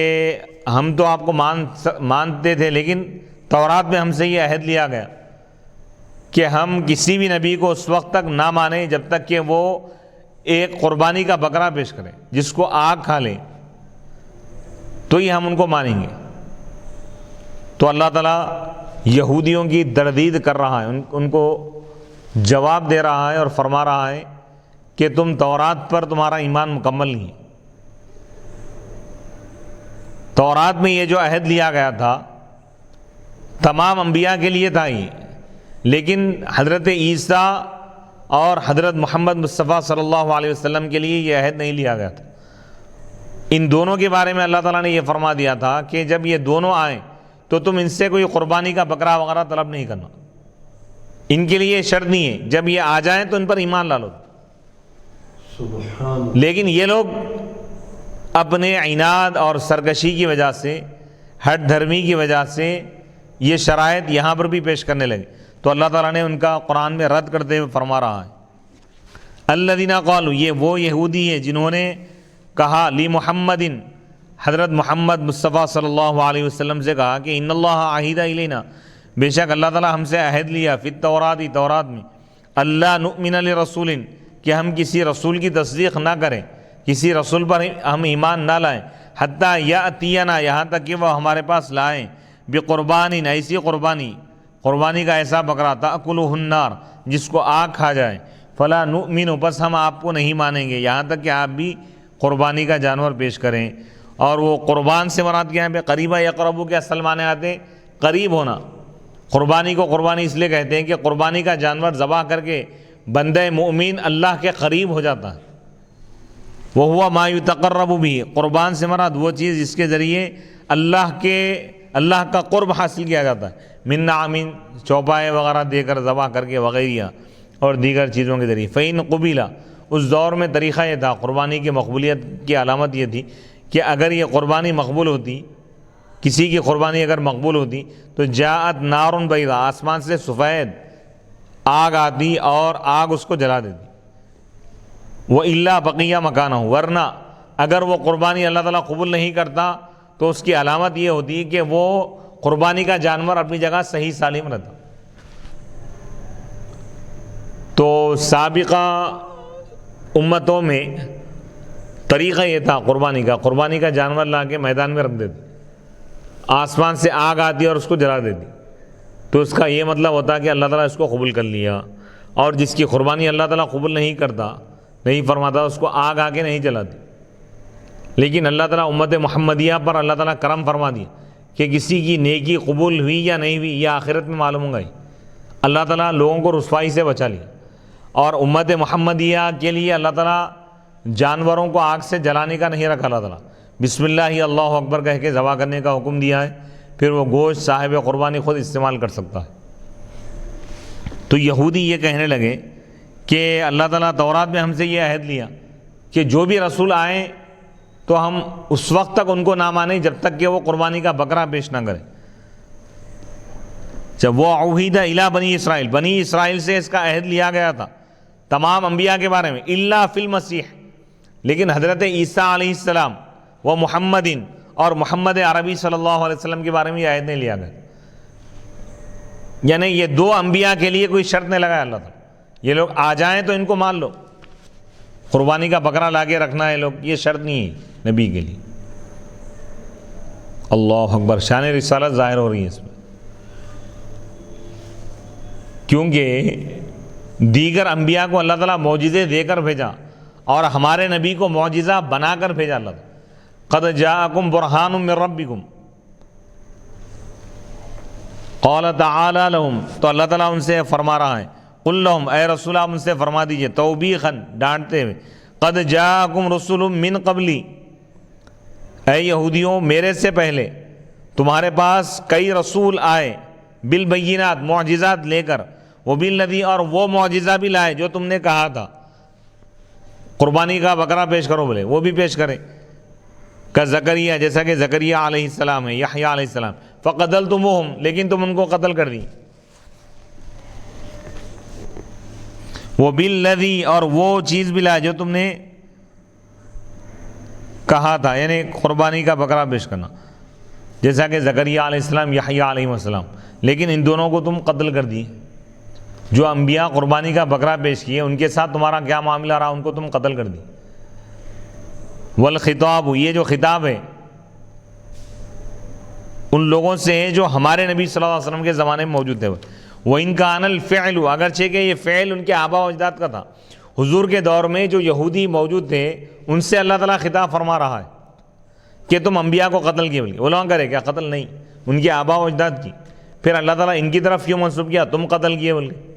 S1: ہم تو آپ کو مانتے تھے لیکن تورات میں ہم سے یہ عہد لیا گیا کہ ہم کسی بھی نبی کو اس وقت تک نہ مانیں جب تک کہ وہ ایک قربانی کا بکرا پیش کرے جس کو آگ کھا لے، تو ہی ہم ان کو مانیں گے۔ تو اللہ تعالیٰ یہودیوں کی تردید کر رہا ہے، ان کو جواب دے رہا ہے اور فرما رہا ہے کہ تم تورات پر تمہارا ایمان مکمل نہیں ہے۔ تورات میں یہ جو عہد لیا گیا تھا تمام انبیاء کے لیے تھا ہی، لیکن حضرت عیسیٰ اور حضرت محمد مصطفیٰ صلی اللہ علیہ وسلم کے لیے یہ عہد نہیں لیا گیا تھا۔ ان دونوں کے بارے میں اللہ تعالیٰ نے یہ فرما دیا تھا کہ جب یہ دونوں آئیں تو تم ان سے کوئی قربانی کا بکرا وغیرہ طلب نہیں کرنا، ان کے لیے شرط نہیں ہے، جب یہ آ جائیں تو ان پر ایمان لا لو۔
S2: سبحان
S1: لیکن یہ لوگ اپنے عناد اور سرکشی کی وجہ سے، ہٹ دھرمی کی وجہ سے یہ شرائط یہاں پر بھی پیش کرنے لگے، تو اللہ تعالیٰ نے ان کا قرآن میں رد کرتے ہوئے فرما رہا ہے، الذین قالوا، یہ وہ یہودی ہیں جنہوں نے کہا، لی محمد، حضرت محمد مصطفیٰ صلی اللہ علیہ وسلم سے کہا کہ ان اللہ عہد الینا، بے شک اللہ تعالیٰ ہم سے عہد لیا، فی التوراۃ، تورات میں، اللہ نؤمن لرسول، کہ ہم کسی رسول کی تصدیق نہ کریں، کسی رسول پر ہم ایمان نہ لائیں، حتیٰ یأتینا، یہاں تک کہ وہ ہمارے پاس لائیں، بقربان، ایسی قربانی کا ایسا بکرا، تأکلہ النار، جس کو آگ کھا جائے، فلا نؤمن، بس ہم آپ کو نہیں مانیں گے، یہاں تک کہ آپ بھی قربانی کا جانور پیش کریں۔ اور وہ قربان سے مراد کیا ہے؟ قریبا یقربو کے اصل معنی آتے ہیں قریب ہونا۔ قربانی کو قربانی اس لیے کہتے ہیں کہ قربانی کا جانور ذبح کر کے بندہ مومن اللہ کے قریب ہو جاتا ہے۔ وہ ہوا ما یتقرب بھی، قربان سے مراد وہ چیز جس کے ذریعے اللہ کا قرب حاصل کیا جاتا ہے، من نعم، چوپائے وغیرہ دے کر ذبح کر کے وغیرہ اور دیگر چیزوں کے ذریعے۔ فإن قبیلہ، اس دور میں طریقہ یہ تھا، قربانی کی مقبولیت کی علامت یہ تھی کہ اگر یہ قربانی مقبول ہوتی، کسی کی قربانی اگر مقبول ہوتی تو جاءت نار بیضاء، آسمان سے سفید آگ آتی اور آگ اس کو جلا دیتی۔ وَإِلَّا بَقِيَّ مَكَانَهُ، ورنہ اگر وہ قربانی اللہ تعالیٰ قبول نہیں کرتا تو اس کی علامت یہ ہوتی کہ وہ قربانی کا جانور اپنی جگہ صحیح سالم رہتا۔ تو سابقہ امتوں میں طریقہ یہ تھا قربانی کا جانور لا کے میدان میں رکھ دیتے، آسمان سے آگ آتی اور اس کو جلا دیتی، تو اس کا یہ مطلب ہوتا کہ اللہ تعالیٰ اس کو قبول کر لیا۔ اور جس کی قربانی اللہ تعالیٰ قبول نہیں کرتا، نہیں فرماتا، اس کو آگ آ کے نہیں جلاتی۔ لیکن اللہ تعالیٰ امت محمدیہ پر اللہ تعالیٰ کرم فرما دیا کہ کسی کی نیکی قبول ہوئی یا نہیں ہوئی یہ آخرت میں معلوم ہوگا ہی، اللہ تعالیٰ لوگوں کو رسوائی سے بچا لیا۔ اور امت محمدیہ کے لیے اللہ تعالیٰ جانوروں کو آگ سے جلانے کا نہیں رکھا، اللہ تعالیٰ بسم اللہ اللہ اکبر کہہ کے ذبح کرنے کا حکم دیا ہے، پھر وہ گوشت صاحب قربانی خود استعمال کر سکتا ہے۔ تو یہودی یہ کہنے لگے کہ اللہ تعالیٰ تورات میں ہم سے یہ عہد لیا کہ جو بھی رسول آئیں تو ہم اس وقت تک ان کو نہ مانیں جب تک کہ وہ قربانی کا بکرا پیش نہ کریں۔ جب وہ عہد الی بنی اسرائیل سے اس کا عہد لیا گیا تھا تمام انبیاء کے بارے میں، الا فی المسیح، لیکن حضرت عیسیٰ علیہ السلام و محمد اور محمد عربی صلی اللہ علیہ وسلم کے بارے میں یہ عہد نہیں لیا گیا، یعنی یہ دو انبیاء کے لیے کوئی شرط نہیں لگایا اللہ تعالیٰ، یہ لوگ آ جائیں تو ان کو مان لو، قربانی کا بکرا لا کے رکھنا ہے لوگ، یہ شرط نہیں ہے نبی کے لیے۔ اللہ اکبر، شان رسالت ظاہر ہو رہی ہے اس میں، کیونکہ دیگر انبیاء کو اللہ تعالیٰ معجزے دے کر بھیجا اور ہمارے نبی کو معجزہ بنا کر بھیجا اللہ تعالیٰ۔ قد جاءکم برہان من ربکم قال تعالی لہم، تو اللہ تعالیٰ ان سے فرما رہا ہے، قل لہم، اے رسول آپ ان سے فرما دیجئے توبیخاً، ڈانٹتے ہوئے، قد جاءکم رسول من قبلی، اے یہودیوں میرے سے پہلے تمہارے پاس کئی رسول آئے، بالبینات، معجزات لے کر، وبالذی، اور وہ معجزہ بھی لائے جو تم نے کہا تھا قربانی کا بکرا پیش کرو بولے، وہ بھی پیش کرے، کہ زکریا، جیسا کہ زکریا علیہ السلام ہے، یحییٰ علیہ السلام، فقتلتموہم، لیکن تم ان کو قتل کر دی، وبالذی، اور وہ چیز بھی لائے جو تم نے کہا تھا، یعنی قربانی کا بکرا پیش کرنا، جیسا کہ زکریا علیہ السلام، یحییٰ علیہ السلام، لیکن ان دونوں کو تم قتل کر دی۔ جو انبیاء قربانی کا بکرا پیش کیے ان کے ساتھ تمہارا کیا معاملہ رہا، ان کو تم قتل کر دی۔ والخطاب، یہ جو خطاب ہے ان لوگوں سے ہے جو ہمارے نبی صلی اللہ علیہ وسلم کے زمانے میں موجود تھے۔ وَإِنْ كَانَ الْفِعْلُ، اگرچہ کہ یہ فعل ان کے آباء و اجداد کا تھا، حضور کے دور میں جو یہودی موجود تھے ان سے اللہ تعالیٰ خطاب فرما رہا ہے کہ تم انبیاء کو قتل کیے، بولے علماء کرے کیا قتل نہیں، ان کے آباء و اجداد کی، پھر اللہ تعالیٰ ان کی طرف کیوں منسوب کیا تم قتل کیے بول کے؟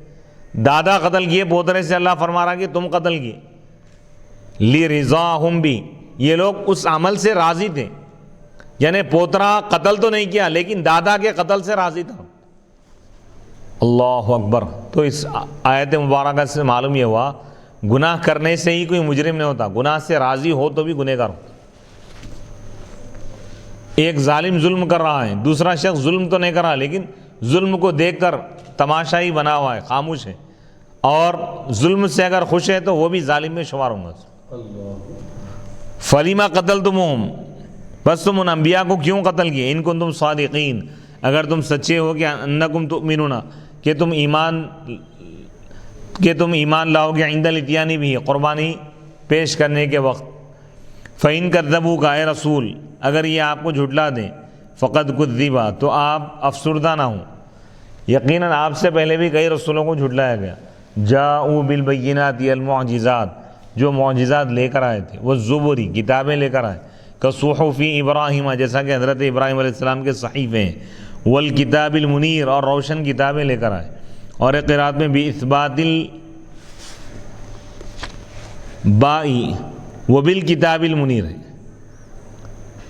S1: دادا قتل کیے پوترے سے، اللہ فرما رہا کہ تم قتل کیے. لِرِضَاهُمْ بِهِ، یہ لوگ اس عمل سے راضی تھے، یعنی پوترا قتل تو نہیں کیا لیکن دادا کے قتل سے راضی تھا. اللہ اکبر. تو اس آیت مبارکہ سے معلوم یہ ہوا گناہ کرنے سے ہی کوئی مجرم نہیں ہوتا، گناہ سے راضی ہو تو بھی گنہگار ہو. ایک ظالم ظلم کر رہا ہے، دوسرا شخص ظلم تو نہیں کر رہا لیکن ظلم کو دیکھ کر تماشائی بنا ہوا ہے، خاموش ہے، اور ظلم سے اگر خوش ہے تو وہ بھی ظالم میں شمار ہوں گا. فَلِمَ قَتَلْتُمُوهُمْ، بس تم ان انبیاء کو کیوں قتل کیے؟ ان کنتم صادقین، اگر تم سچے ہو کہ انکم تؤمنون، کہ تم ایمان لاؤ گے عند الاتیان بھی، قربانی پیش کرنے کے وقت. فَإِن كَذَّبُوكَ، اے رسول اگر یہ آپ کو جھٹلا دیں، فَقَدْ كُذِّبَ، تو آپ افسردہ نہ ہوں، یقیناً آپ سے پہلے بھی کئی رسولوں کو جھٹلایا گیا. جاءوا بالبینات، المعجزات، جو معجزات لے کر آئے تھے، والزبر، کتابیں لے کر آئے، کصحف ابراہیم، جیسا کہ حضرت ابراہیم علیہ السلام کے صحیفے ہیں، والکتاب المنیر، اور روشن کتابیں لے کر آئے. اور ایک قرات میں باثبات البائی وبالکتاب المنیر ہے،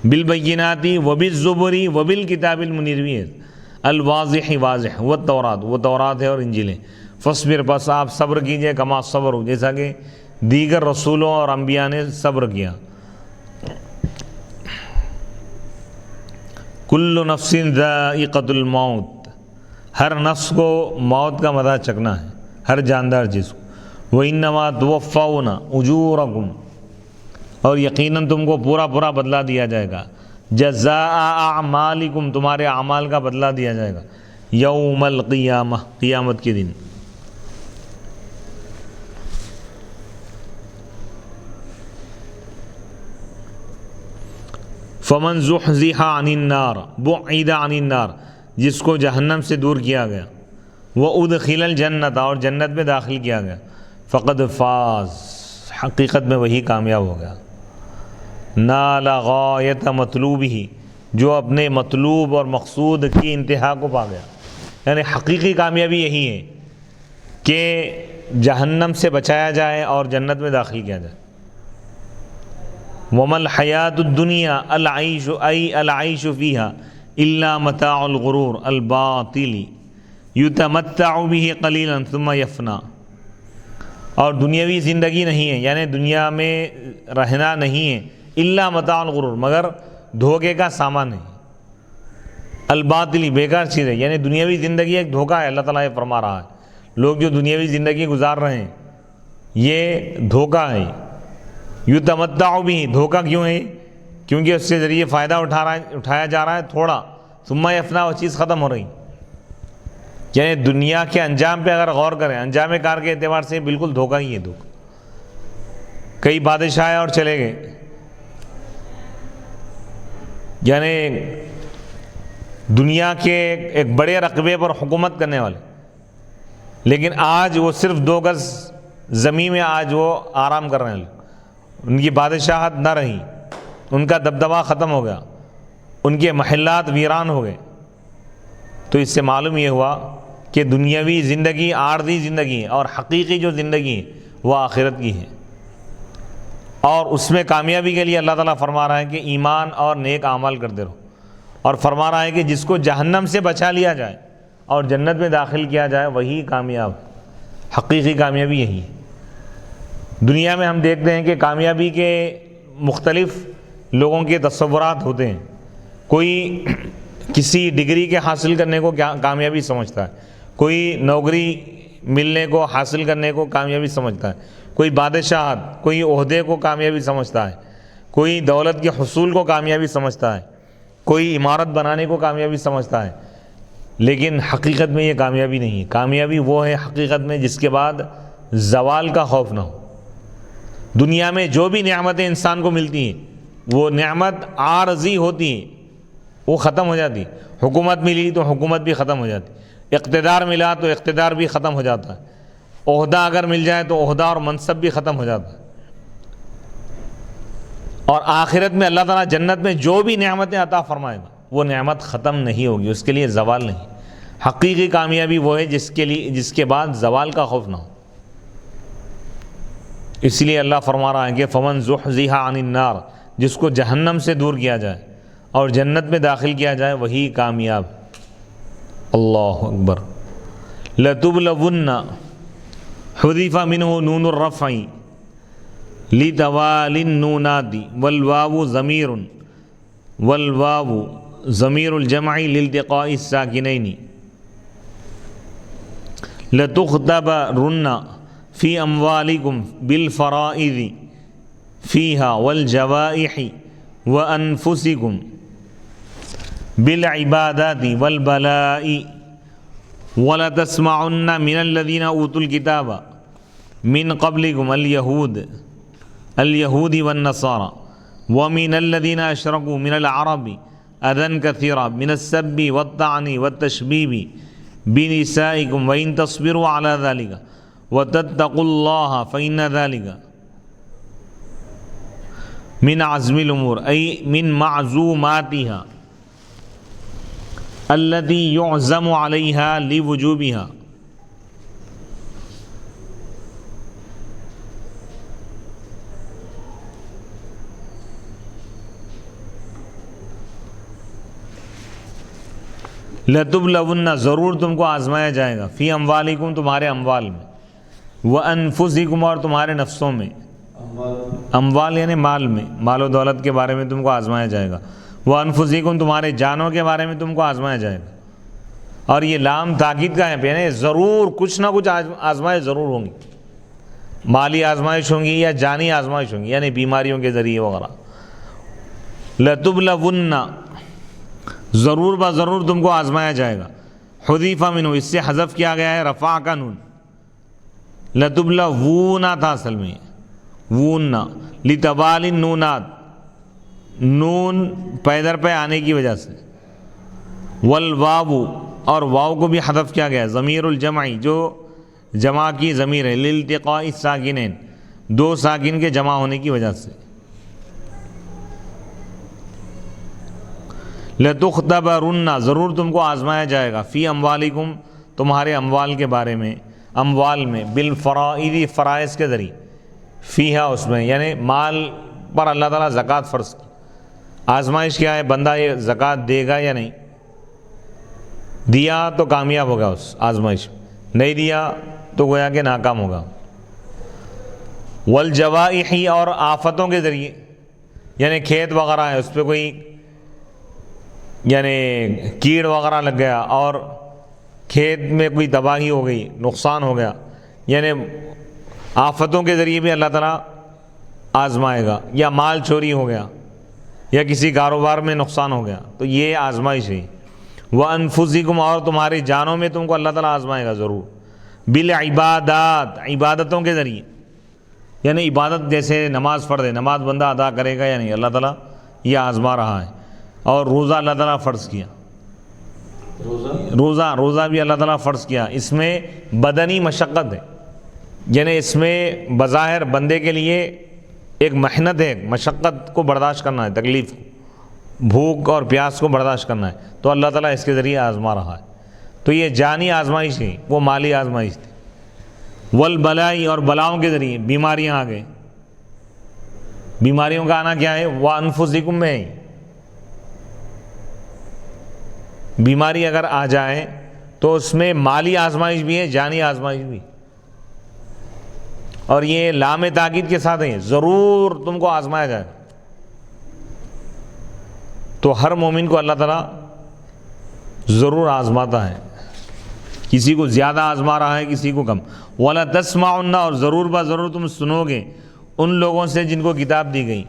S1: بالبینات وبالزبر وبالکتاب المنیر بھی ہے، الواضح، واضح، والتورات، وہ تورات ہے اور انجیلیں. فاصبر، بس آپ صبر کیجئے، کما صبر ہو، جیسا کہ دیگر رسولوں اور انبیاء نے صبر کیا. کل نفس ذائقۃ الموت، ہر نفس کو موت کا مزہ چکھنا ہے، ہر جاندار چیز کو. وَإِنَّمَا تُوَفَّوْنَ أُجُورَكُمْ، اور یقیناً تم کو پورا پورا بدلہ دیا جائے گا. جزاء اعمالکم، تمہارے اعمال کا بدلہ دیا جائے گا. یوم القیامہ، قیامت کے دن. فمن زحزح عن النار، بعید عن النار، جس کو جہنم سے دور کیا گیا، وادخل الجنت، اور جنت میں داخل کیا گیا، فقد فاز، حقیقت میں وہی کامیاب ہو گیا. نال غایت مطلوبہ، جو اپنے مطلوب اور مقصود کی انتہا کو پا گیا. یعنی حقیقی کامیابی یہی ہے کہ جہنم سے بچایا جائے اور جنت میں داخل کیا جائے. وَمَا الْحَيَاةُ الدُّنْيَا الْعَيْشُ أَيْ الْعَيْشُ فِيهَا إِلَّا مَتَاعُ الْغُرُورِ الْبَاطِلِ يُتَمَتَّعُ بِهِ قَلِيلًا ثُمَّ يَفْنَى، اور دنیاوی زندگی نہیں ہے، یعنی دنیا میں رہنا نہیں ہے، الا متاع الغرور، مگر دھوکے کا سامان ہے. الباطلی، بیکار چیز ہے، یعنی دنیاوی زندگی ایک دھوکہ ہے. اللہ تعالیٰ یہ فرما رہا ہے لوگ جو دنیاوی زندگی گزار رہے ہیں یہ دھوکہ ہے. یتمتع بھی، دھوکہ کیوں ہے؟ کیونکہ اس کے ذریعے فائدہ اٹھایا جا رہا ہے تھوڑا، ثم یفنا، وہ چیز ختم ہو رہی. یعنی دنیا کے انجام پہ اگر غور کریں، انجام کار کے اعتبار سے بالکل دھوکہ ہی ہے. دھوکہ، کئی بادشاہ آئے اور چلے گئے، یعنی دنیا کے ایک بڑے رقبے پر حکومت کرنے والے، لیکن آج وہ صرف 2 گز زمین میں آج وہ آرام کر رہے ہیں. ان کی بادشاہت نہ رہی، ان کا دبدبہ ختم ہو گیا، ان کے محلات ویران ہو گئے. تو اس سے معلوم یہ ہوا کہ دنیاوی زندگی عارضی زندگی ہے، اور حقیقی جو زندگی ہے وہ آخرت کی ہے. اور اس میں کامیابی کے لیے اللہ تعالیٰ فرما رہا ہے کہ ایمان اور نیک اعمال کرتے رہو، اور فرما رہا ہے کہ جس کو جہنم سے بچا لیا جائے اور جنت میں داخل کیا جائے وہی کامیاب ہے. حقیقی کامیابی یہی ہے. دنیا میں ہم دیکھتے ہیں کہ کامیابی کے مختلف لوگوں کے تصورات ہوتے ہیں. کوئی کسی ڈگری کے حاصل کرنے کو کامیابی سمجھتا ہے، کوئی نوکری ملنے کو حاصل کرنے کو کامیابی سمجھتا ہے، کوئی بادشاہت، کوئی عہدے کو کامیابی سمجھتا ہے، کوئی دولت کے حصول کو کامیابی سمجھتا ہے، کوئی عمارت بنانے کو کامیابی سمجھتا ہے. لیکن حقیقت میں یہ کامیابی نہیں ہے. کامیابی وہ ہے حقیقت میں جس کے بعد زوال کا خوف نہ ہو. دنیا میں جو بھی نعمتیں انسان کو ملتی ہیں وہ نعمت عارضی ہوتی ہیں، وہ ختم ہو جاتی. حکومت ملی تو حکومت بھی ختم ہو جاتی، اقتدار ملا تو اقتدار بھی ختم ہو جاتا ہے، عہدہ اگر مل جائے تو عہدہ اور منصب بھی ختم ہو جاتا ہے. اور آخرت میں اللہ تعالیٰ جنت میں جو بھی نعمتیں عطا فرمائے گا وہ نعمت ختم نہیں ہوگی، اس کے لیے زوال نہیں. حقیقی کامیابی وہ ہے جس کے بعد زوال کا خوف نہ ہو. اس لیے اللہ فرما رہا ہے کہ فمن زحزح عن النار، جس کو جہنم سے دور کیا جائے اور جنت میں داخل کیا جائے وہی کامیاب. اللہ اکبر. لتبلون حذف منہ نون الرفع لتوال النونات والواو ضمیر الجمع لالتقاء الساکنین. لتختبرن فی اموالکم بالفرائض فیہا والجوائح وانفسکم بالعبادات والبلاء وَلَتَسْمَعُنَّ مِنَ الَّذِينَ أُوتُوا الْكِتَابَ مِنْ قَبْلِكُمْ الْيَهُودِ وَالنَّصَارَى وَمِنَ الَّذِينَ أَشْرَكُوا مِنَ الْعَرَبِ أَذًى كَثِيرًا مِنَ السَّبِّ وَالطَّعْنِ وَالتَّشْبِيبِ بِنِسَائِكُمْ وَإِن تَصْبِرُوا عَلَى ذَلِكَ وَتَتَّقُوا اللَّهَ فَإِنَّ ذَلِكَ مِنْ عَزْمِ الْأُمُورِ أي مِنْ مَعْزُومَاتِهَا التي يعزم عليها لوجوبها. لتبلون، ضرور تم کو آزمایا جائے گا، فی اموالکم، تمہارے اموال میں، وانفسکم، اور تمہارے نفسوں میں. اموال یعنی مال میں، مال و دولت کے بارے میں تم کو آزمایا جائے گا. وانفسکم، تمہارے جانوں کے بارے میں تم کو آزمایا جائے گا. اور یہ لام تاکید کا ہے، یعنی ضرور کچھ نہ کچھ آزمائش ضرور ہوں گی. مالی آزمائش ہوں گی یا جانی آزمائش ہوں گی، یعنی بیماریوں کے ذریعے وغیرہ. لتبلون، ضرور ضرور تم کو آزمایا جائے گا. حذف منہ، اس سے حذف کیا گیا ہے رفع کا نون. لتبلون تھا اصل میں، وون لتوال النونات، نون پیدر پہ آنے کی وجہ سے. والواو، اور واو کو بھی حذف کیا گیا، ضمیر الجمع، جو جمع کی ضمیر ہے، لالتقاء الساکنین، دو ساکن کے جمع ہونے کی وجہ سے. لتختبرن، ضرور تم کو آزمایا جائے گا، فی اموالکم، تمہارے اموال کے بارے میں، اموال میں، بالفرائض، فرائض کے ذریعے، فیہا، اس میں، یعنی مال پر اللہ تعالیٰ زکوٰۃ فرض کی. آزمائش کیا ہے، بندہ یہ زکوٰۃ دے گا یا نہیں. دیا تو کامیاب ہوگا اس آزمائش میں، نہیں دیا تو گویا کہ ناکام ہوگا. والجوائح، اور آفتوں کے ذریعے، یعنی کھیت وغیرہ ہے، اس پہ کوئی یعنی کیڑ وغیرہ لگ گیا اور کھیت میں کوئی تباہی ہو گئی، نقصان ہو گیا، یعنی آفتوں کے ذریعے بھی اللہ تعالیٰ آزمائے گا. یا مال چوری ہو گیا، یا کسی کاروبار میں نقصان ہو گیا، تو یہ آزمائش ہے. وَأَنفُسِكُمْ، اور تمہاری جانوں میں تم کو اللہ تعالیٰ آزمائے گا ضرور. بالعبادات، عبادتوں کے ذریعے، یعنی عبادت جیسے نماز فرض ہے، نماز بندہ ادا کرے گا یا نہیں، اللہ تعالیٰ یہ آزما رہا ہے. اور روزہ اللہ تعالیٰ فرض کیا، روزہ بھی اللہ تعالیٰ فرض کیا. اس میں بدنی مشقت ہے، یعنی اس میں بظاہر بندے کے لیے ایک محنت ہے، مشقت کو برداشت کرنا ہے، تکلیف، بھوک اور پیاس کو برداشت کرنا ہے، تو اللہ تعالیٰ اس کے ذریعے آزما رہا ہے. تو یہ جانی آزمائش ہے، وہ مالی آزمائش تھی. والبلائی، اور بلاؤں کے ذریعے، بیماریاں آ گئیں، بیماریوں کا آنا کیا ہے، وانفسکم میں ہے. بیماری اگر آ جائے تو اس میں مالی آزمائش بھی ہے، جانی آزمائش بھی. اور یہ لام تاکید کے ساتھ ہے، ضرور تم کو آزمایا جائے. تو ہر مومن کو اللہ تعالیٰ ضرور آزماتا ہے، کسی کو زیادہ آزما رہا ہے، کسی کو کم. وَلَتَسْمَعُنَّ، اور ضرور تم سنو گے ان لوگوں سے جن کو کتاب دی گئی،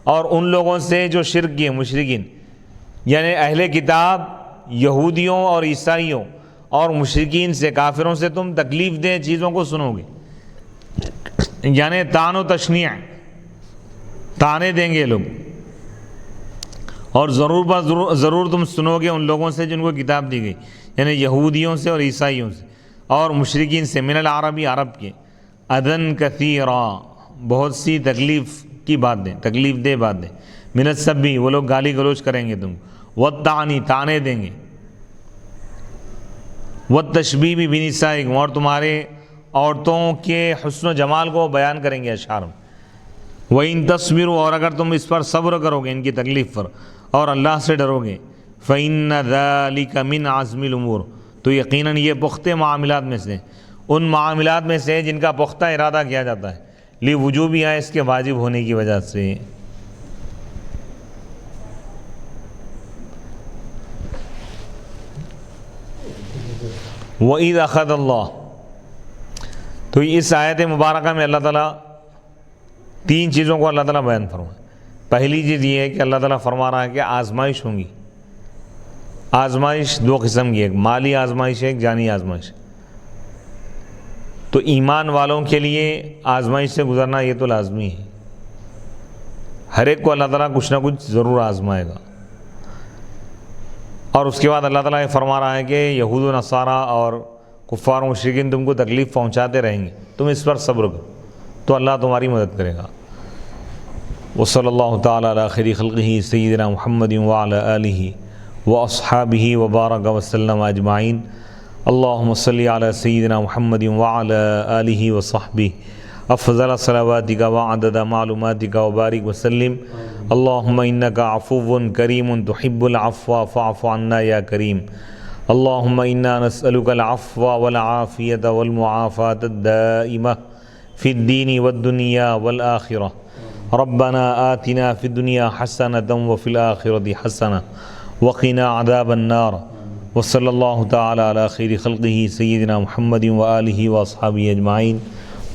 S1: اور ان لوگوں سے جو شرک کیے، مشرکین، یعنی اہل کتاب یہودیوں اور عیسائیوں اور مشرکین سے، کافروں سے تم تکلیف دہ چیزوں کو سنو گے، یعنی طعن و تشنیع، طعنے دیں گے لوگ. اور ضرور تم سنو گے ان لوگوں سے جن کو کتاب دی گئی، یعنی یہودیوں سے اور عیسائیوں سے اور مشرکین سے، من العربی، عرب کے، اذًى کثیرا، بہت سی تکلیف کی باتیں، تکلیف دہ باتیں. من السبی، وہ لوگ گالی گلوچ کریں گے تم کو. والطعن، طعنے دیں گے. والتشبیب بنسائکم، اور تمہارے عورتوں کے حسن و جمال کو بیان کریں گے اشعار میں. وَإِن تَصْبِرُوا، اور اگر تم اس پر صبر کرو گے، ان کی تکلیف پر، اور اللہ سے ڈرو گے، فَإِنَّ ذَلِكَ مِنْ عَزْمِ الْأُمُورِ، تو یقیناً یہ پختہ معاملات میں سے، ان معاملات میں سے جن کا پختہ ارادہ کیا جاتا ہے، لِوُجُوبِهَا، اس کے واجب ہونے کی وجہ سے. وَإِذْ أَخَذَ اللَّهُ، تو اس آیت مبارکہ میں اللہ تعالیٰ تین چیزوں کو اللہ تعالیٰ بیان فرمائے. پہلی چیز یہ ہے کہ اللہ تعالیٰ فرما رہا ہے کہ آزمائش ہوں گی. آزمائش دو قسم کی، ایک مالی آزمائش ہے، ایک جانی آزمائش. تو ایمان والوں کے لیے آزمائش سے گزرنا یہ تو لازمی ہے. ہر ایک کو اللہ تعالیٰ کچھ نہ کچھ ضرور آزمائے گا. اور اس کے بعد اللہ تعالیٰ یہ فرما رہا ہے کہ یہود و نصارہ اور کفار و مشرکین تم کو تکلیف پہنچاتے رہیں گے، تم اس پر صبر کرو تو اللہ تمہاری مدد کرے گا. وصلی اللہ تعالیٰ علی خیر خلقہ سیدنا محمد وعلی آلہ واصحابہ وبارک وسلم اجمعین. اللہم صلی علی سیدنا محمد وعلی آلہ وصحبہ افضل صلواتک وعدد معلوماتک وبارک وسلم. اللہم انک عفو کریم تحب العفو فاعف عنا یا کریم. اللہم انا نسألک العفو والعافیۃ والمعافاۃ الدائمہ فی الدین والدنیا والآخرہ. ربنا آتنا فی الدنیا حسنۃ وفی الآخرۃ حسنۃ وقنا عذاب النار. وصلی اللہ تعالی علی خیر خلقہ سیدنا محمد وآلہ واصحابہ اجمعین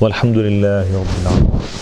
S1: والحمد للہ رب العالمین.